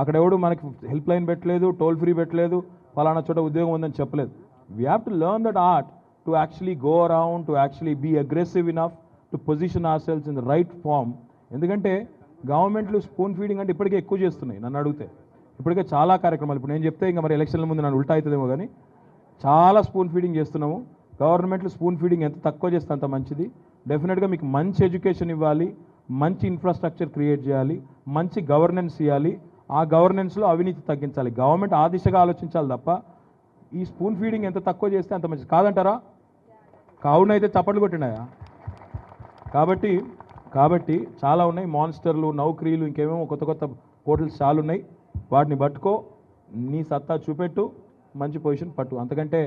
అక్కడ ఎవడు మనకి హెల్ప్ లైన్ పెట్టలేదు, టోల్ ఫ్రీ పెట్టలేదు, ఫలానా చోట ఉద్యోగం ఉందని చెప్పలేదు. We have to learn that art to actually go around, to actually be aggressive enough to position our sales in the right form. ఎందుకంటే గవర్నమెంట్లు స్పూన్ ఫీడింగ్ అంటే ఇప్పటికే ఎక్కువ చేస్తున్నాయి. నన్ను అడిగితే ఇప్పటికే చాలా కార్యక్రమాలు, ఇప్పుడు నేను చెప్తే ఇంకా మరి ఎలక్షన్ల ముందు నన్ను ఉల్టా అవుతుందేమో, కానీ చాలా స్పూన్ ఫీడింగ్ చేస్తున్నాము. గవర్నమెంట్లు స్పూన్ ఫీడింగ్ ఎంత తక్కువ చేస్తే అంత మంచిది. డెఫినెట్గా మీకు మంచి ఎడ్యుకేషన్ ఇవ్వాలి, మంచి ఇన్ఫ్రాస్ట్రక్చర్ క్రియేట్ చేయాలి, మంచి గవర్నెన్స్ ఇవ్వాలి. ఆ గవర్నెన్స్లో అవినీతి తగ్గించాలి. గవర్నమెంట్ ఆ దిశగా ఆలోచించాలి తప్ప ఈ స్పూన్ ఫీడింగ్ ఎంత తక్కువ చేస్తే అంత మంచిది. కాదంటారా? కావునైతే చప్పట్లు కొట్టినాయా? కాబట్టి చాలా ఉన్నాయి. మాన్స్టర్లు, నౌకరీలు, ఇంకేమేమో కొత్త కొత్త పోర్టల్స్ చాలా ఉన్నాయి. వాటిని పట్టుకో, నీ సత్తా చూపెట్టు, మంచి పొజిషన్ పట్టు. అంతకంటే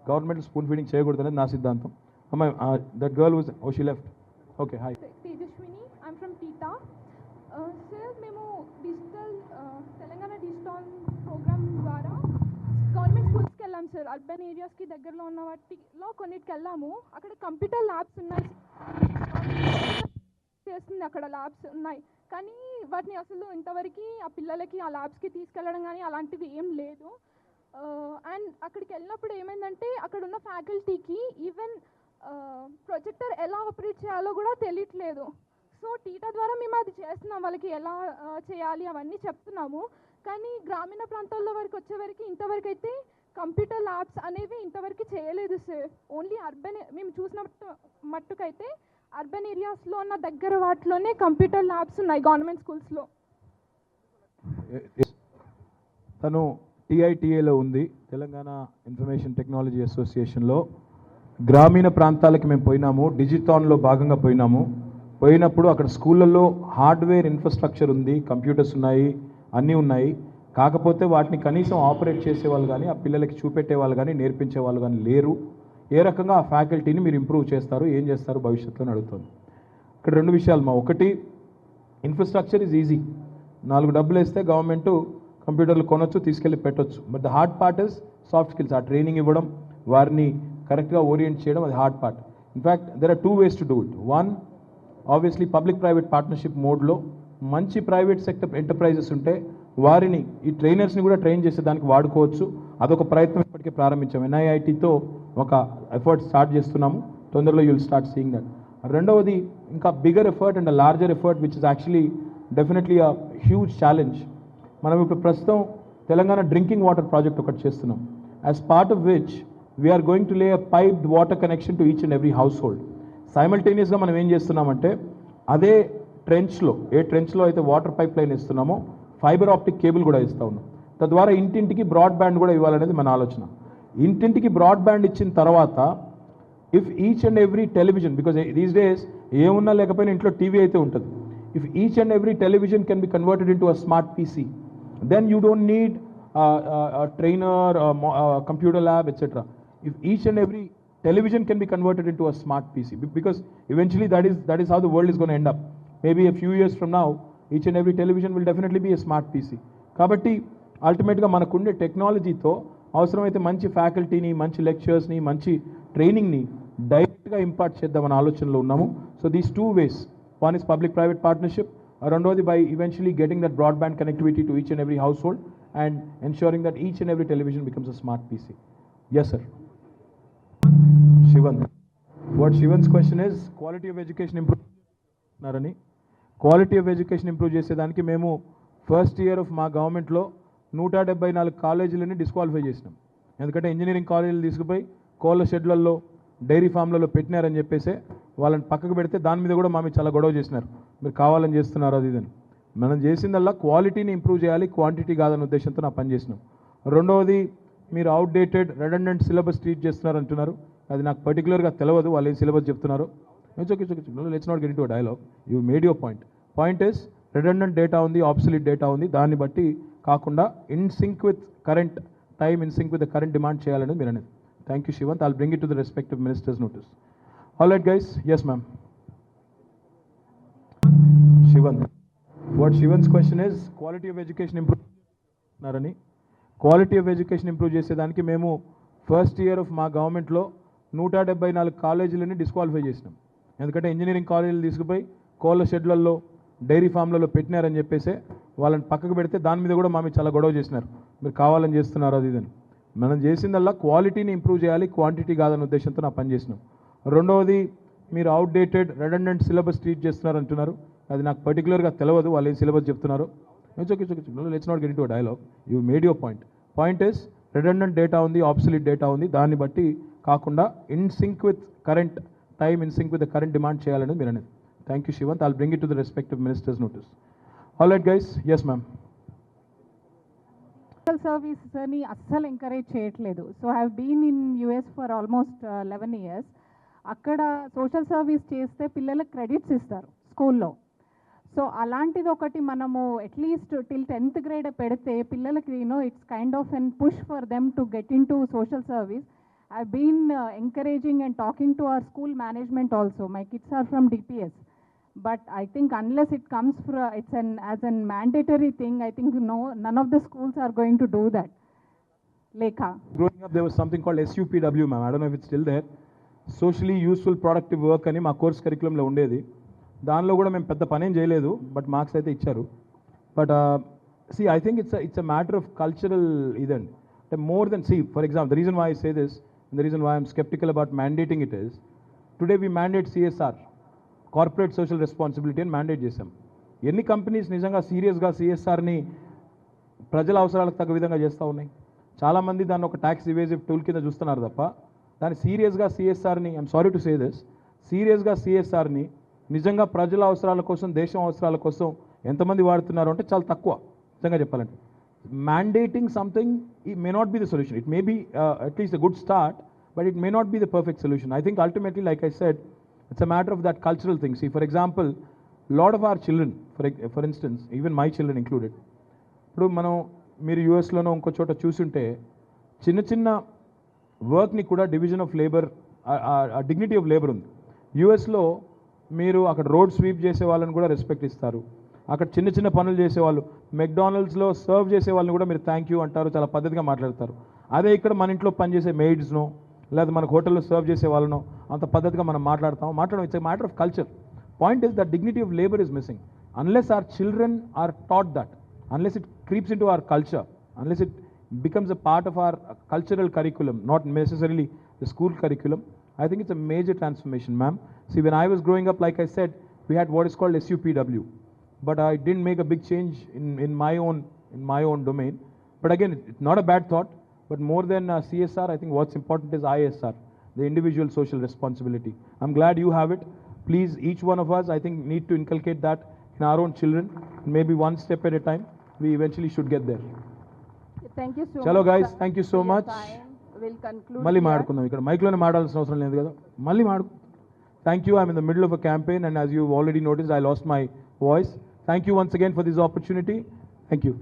గవర్నమెంట్ స్పూన్ ఫీడింగ్ చేయకూడదు అనేది నా సిద్ధాంతం. అమ్మాయి, that girl was she left. Okay, hi. Tejaswini, I'm from theta. Sir, మేము తెలంగాణ డిజిటల్ ప్రోగ్రామ్ ద్వారా గవర్నమెంట్ స్కూల్స్కి వెళ్ళాం సార్. అర్బన్ ఏరియాస్కి దగ్గరలో ఉన్న వాటిలో కొన్నిటికి వెళ్ళాము. అక్కడ కంప్యూటర్ ల్యాబ్స్ ఉన్నాయి, చేస్తుంది అక్కడ ల్యాబ్స్ ఉన్నాయి. కానీ వాటిని అసలు ఇంతవరకు ఆ పిల్లలకి ఆ ల్యాబ్స్కి తీసుకెళ్ళడం కానీ అలాంటివి ఏం లేదు. అండ్ అక్కడికి వెళ్ళినప్పుడు ఏమైందంటే అక్కడ ఉన్న ఫ్యాకల్టీకి ఈవెన్ ప్రొజెక్టర్ ఎలా ఆపరేట్ చేయాలో కూడా తెలియట్లేదు. సో టీటా ద్వారా మేము అది చేస్తున్నాం, వాళ్ళకి ఎలా చేయాలి అవన్నీ చెప్తున్నాము. కానీ గ్రామీణ ప్రాంతాల్లో వరకు వచ్చేవరకు ఇంతవరకు అయితే కంప్యూటర్ ల్యాబ్స్ అనేవి ఇంతవరకు చేయలేదు సార్. ఓన్లీ అర్బన్, మేము చూసినట్టు మట్టుకైతే అర్బన్ ఏరియాస్లో ఉన్న దగ్గర వాటిలోనే కంప్యూటర్ ల్యాబ్స్ ఉన్నాయి గవర్నమెంట్ స్కూల్స్లో. తను టీఐటీఏలో ఉంది, తెలంగాణ ఇన్ఫర్మేషన్ టెక్నాలజీ అసోసియేషన్లో. గ్రామీణ ప్రాంతాలకి మేము పోయినాము, డిజిటాన్లో భాగంగా పోయినప్పుడు అక్కడ స్కూళ్ళల్లో హార్డ్వేర్ ఇన్ఫ్రాస్ట్రక్చర్ ఉంది, కంప్యూటర్స్ ఉన్నాయి, అన్నీ ఉన్నాయి. కాకపోతే వాటిని కనీసం ఆపరేట్ చేసేవాళ్ళు కానీ, ఆ పిల్లలకి చూపెట్టే వాళ్ళు కానీ, నేర్పించే వాళ్ళు కానీ లేరు. ఏ రకంగా ఆ ఫ్యాకల్టీని మీరు ఇంప్రూవ్ చేస్తారు, ఏం చేస్తారు భవిష్యత్తులో అడుగుతుంది. ఇక్కడ రెండు విషయాలు ఒకటి, ఇన్ఫ్రాస్ట్రక్చర్ ఈజ్ ఈజీ. 4 డబ్బులు వేస్తే గవర్నమెంట్ కంప్యూటర్లు కొనొచ్చు, తీసుకెళ్ళి పెట్టొచ్చు. But the hard part is soft skills. ఆ ట్రైనింగ్ ఇవ్వడం, వారిని కరెక్ట్గా ఓరియంట్ చేయడం, అది hard part. In fact there are 2 ways to do it. One, obviously public private partnership మోడ్లో మంచి ప్రైవేట్ సెక్టర్ ఎంటర్ప్రైజెస్ ఉంటే వారిని, ఈ ట్రైనర్స్ని కూడా ట్రైన్ చేసేదానికి వాడుకోవచ్చు. అదొక ప్రయత్నం ఇప్పటికే ప్రారంభించాం. NIITతో ఒక ఎఫర్ట్ స్టార్ట్ చేస్తున్నాము. తొందరలో you will start seeing that. రెండవది, ఇంకా bigger effort and larger effort which is actually definitely a huge challenge. మనం ఇప్పుడు ప్రస్తుతం తెలంగాణ డ్రింకింగ్ వాటర్ ప్రాజెక్ట్ ఒకటి చేస్తున్నాం. As part of which we're going to lay a piped water connection to each and every household. సైమల్టేనియస్గా మనం ఏం చేస్తున్నామంటే, అదే ట్రెంచ్లో, ఏ ట్రెంచ్లో అయితే వాటర్ పైప్ లైన్ ఇస్తున్నామో ఫైబర్ ఆప్టిక్ కేబుల్ కూడా ఇస్తూ ఉన్నాం. తద్వారా ఇంటింటికి బ్రాడ్బ్యాండ్ కూడా ఇవ్వాలనేది మన ఆలోచన. ఇంటింటికి బ్రాడ్బ్యాండ్ ఇచ్చిన తర్వాత, if each and every television, because these days ఏమున్నా లేకపోయినా ఇంట్లో టీవీ అయితే ఉంటుంది. If each and every television can be converted into a smart PC, then you don't need a trainer, computer lab, etc. If each and every television can be converted into a smart PC, because eventually that is how the world is going to end up. Maybe a few years from now, each and every television will definitely be a smart PC. కాబట్టి అల్టిమేట్గా మనకుండే టెక్నాలజీతో అవసరమైతే మంచి ఫ్యాకల్టీని, మంచి లెక్చర్స్ని, మంచి ట్రైనింగ్ని డైరెక్ట్గా ఇంపార్ట్ చేద్దామన్న ఆలోచనలో ఉన్నాము. So these 2 ways, one is public private partnership, రెండోది by eventually getting that broadband connectivity to each and every household and ensuring that each and every television becomes a smart PC. Yes, sir. Shivan. What Shivan's question is, quality of education improve narani. Quality of education improve చేసేదానికి మేము first year of మా గవర్నమెంట్లో 174 కాలేజీలని disqualify చేసినాం. ఎందుకంటే engineering కాలేజీలు తీసుకుపోయి కోళ్ళ షెడ్లలో, డైరీ ఫామ్లలో పెట్టినారని చెప్పేసి వాళ్ళని పక్కకు పెడితే దాని మీద కూడా మాకు చాలా గొడవ చేసినారు. మీరు కావాలని చేస్తున్నారు అది ఇదని. మనం చేసిందల్లా క్వాలిటీని ఇంప్రూవ్ చేయాలి, క్వాంటిటీ కాదన్న ఉద్దేశంతో నా పని చేసినాం. రెండవది, మీరు అవుట్డేటెడ్ రెడెండెంట్ సిలబస్ ట్రీట్ చేస్తున్నారు అంటున్నారు. అది నాకు పర్టికులర్గా తెలియదు వాళ్ళు ఏం సిలబస్ చెప్తున్నారు. Let's not get into a dialogue. You made your point is redundant data ఉంది, ఆబ్సొల్యూట్ డేటా ఉంది. దాన్ని బట్టి కాకుండా in sync with current time, in sync with the current demand చేయాలనేది మీరు అనేది. Thank you Shivanth. I'll bring it to the respective minister's notice. All right guys. Yes ma'am. Shivan. What Shivan's question is, quality of education improve narani. Quality of education improve చేసేదానికి మేము first year of మా గవర్నమెంట్లో 174 కాలేజీలని disqualify చేసినాం. ఎందుకంటే engineering కాలేజీలు తీసుకుపోయి కోళ్ళ షెడ్లలో, డైరీ ఫామ్లలో పెట్టినారని చెప్పేసి వాళ్ళని పక్కకు పెడితే దాని మీద కూడా మాకు చాలా గొడవ చేసినారు. మీరు కావాలని చేస్తున్నారు అది ఇదని. మనం చేసిందల్లా క్వాలిటీని ఇంప్రూవ్ చేయాలి, క్వాంటిటీ కాదన్న ఉద్దేశంతో నా పని చేసినాం. రెండవది, మీరు అవుట్డేటెడ్ రెడెండెంట్ సిలబస్ ట్రీట్ చేస్తున్నారు అంటున్నారు. అది నాకు పర్టికులర్గా తెలియదు వాళ్ళు ఏం సిలబస్ చెప్తున్నారు. Let's not get into a dialogue. You made your point is redundant data ఉంది, ఆబ్సొల్యూట్ డేటా ఉంది. దాన్ని బట్టి కాకుండా in sync with current time, in sync with the current demand చేయాలనేది మీరు అనేది. Thank you Shivanth. I'll bring it to the respective minister's notice. All right guys. Yes ma'am. Social సర్వీసెస్ని అస్సలు ఎంకరేజ్ చేయట్లేదు. So I have been in US for almost 11 years. అక్కడ social service చేస్తే పిల్లలకు credits ఇస్తారు స్కూల్లో. సో అలాంటిది ఒకటి మనము అట్లీస్ట్ టిల్ 10th grade పెడితే పిల్లలకి it's kind of an push for them to get in to social service. I been encouraging and talking to our school management also. My kids are from DPS. But I think unless it comes as a mandatory thing, I think none of the schools are going to do that. Lekha. Growing up, there was something called SUPW, ma'am. I don't know if it's still there. Socially Useful Productive Work అని మా course కరికులంలో ఉండేది. దానిలో కూడా మేము పెద్ద పనేం చేయలేదు, but marks అయితే ఇచ్చారు. But I think it's a matter of cultural ఇదండి. అంటే more than, for example, the reason why I say this, and the reason why I'm skeptical about mandating it is, today we mandate CSR, corporate social responsibility అని mandate చేశాం. ఎన్ని companies నిజంగా సీరియస్గా CSRని ప్రజల అవసరాలకు తగ్గ విధంగా చేస్తూ ఉన్నాయి? చాలామంది దాన్ని ఒక ట్యాక్స్ ఇవేజివ్ టూల్ కింద చూస్తున్నారు తప్ప దాన్ని సీరియస్గా CSRని, I'm sorry to say this, సీరియస్గా CSRని నిజంగా ప్రజల అవసరాల కోసం, దేశం అవసరాల కోసం ఎంతమంది వాడుతున్నారు అంటే చాలా తక్కువ. నిజంగా చెప్పాలంటే mandating something may not be the solution. It may be at least a good start, but it may not be the perfect solution. I think ultimately, like I said, it's a matter of that cultural thing. See, for example, a lot of our children, for instance, even my children included, ఇప్పుడు మనం మీరు యూఎస్లోనో ఇంకో చోట చూసుంటే చిన్న చిన్న వర్క్ని కూడా division of labour, dignity of labour ఉంది. యూఎస్లో మీరు అక్కడ రోడ్ స్వీప్ చేసే వాళ్ళని కూడా రెస్పెక్ట్ ఇస్తారు. అక్కడ చిన్న చిన్న పనులు చేసేవాళ్ళు, మెక్డానల్డ్స్లో సర్వ్ చేసే వాళ్ళని కూడా మీరు థ్యాంక్ యూ అంటారు, చాలా పద్ధతిగా మాట్లాడతారు. అదే ఇక్కడ మన ఇంట్లో పనిచేసే మెయిడ్స్నో లేదా మనకు హోటల్లో సర్వ్ చేసే వాళ్ళనో అంత పద్ధతిగా మనం మాట్లాడడం. It's a matter of culture. Point is that dignity of labor is missing. Unless our children are taught that, unless it creeps into our culture, unless it becomes a part of our cultural curriculum, not necessarily the school curriculum, I think it's a major transformation, ma'am. See, when I was growing up, like I said, we had what is called SUPW, but I didn't make a big change in my own domain. But again, it's not a bad thought, but more than CSR, I think what's important is ISR, the individual social responsibility. I'm glad you have it. Please, each one of us, I think, need to inculcate that in our own children. Maybe one step at a time, we eventually should get there. Thank you so Chalo much. guys, sir, thank you so for your much. time. We'll conclude మళ్ళీ here. మాడుకుందాం. ఇక్కడ మైక్లోనే మాడాల్సిన అవసరం లేదు కదా, మళ్ళీ Thank you. I'm in the middle of a campaign, and as you've already noticed, I lost my voice. Thank you once again for this opportunity. Thank you.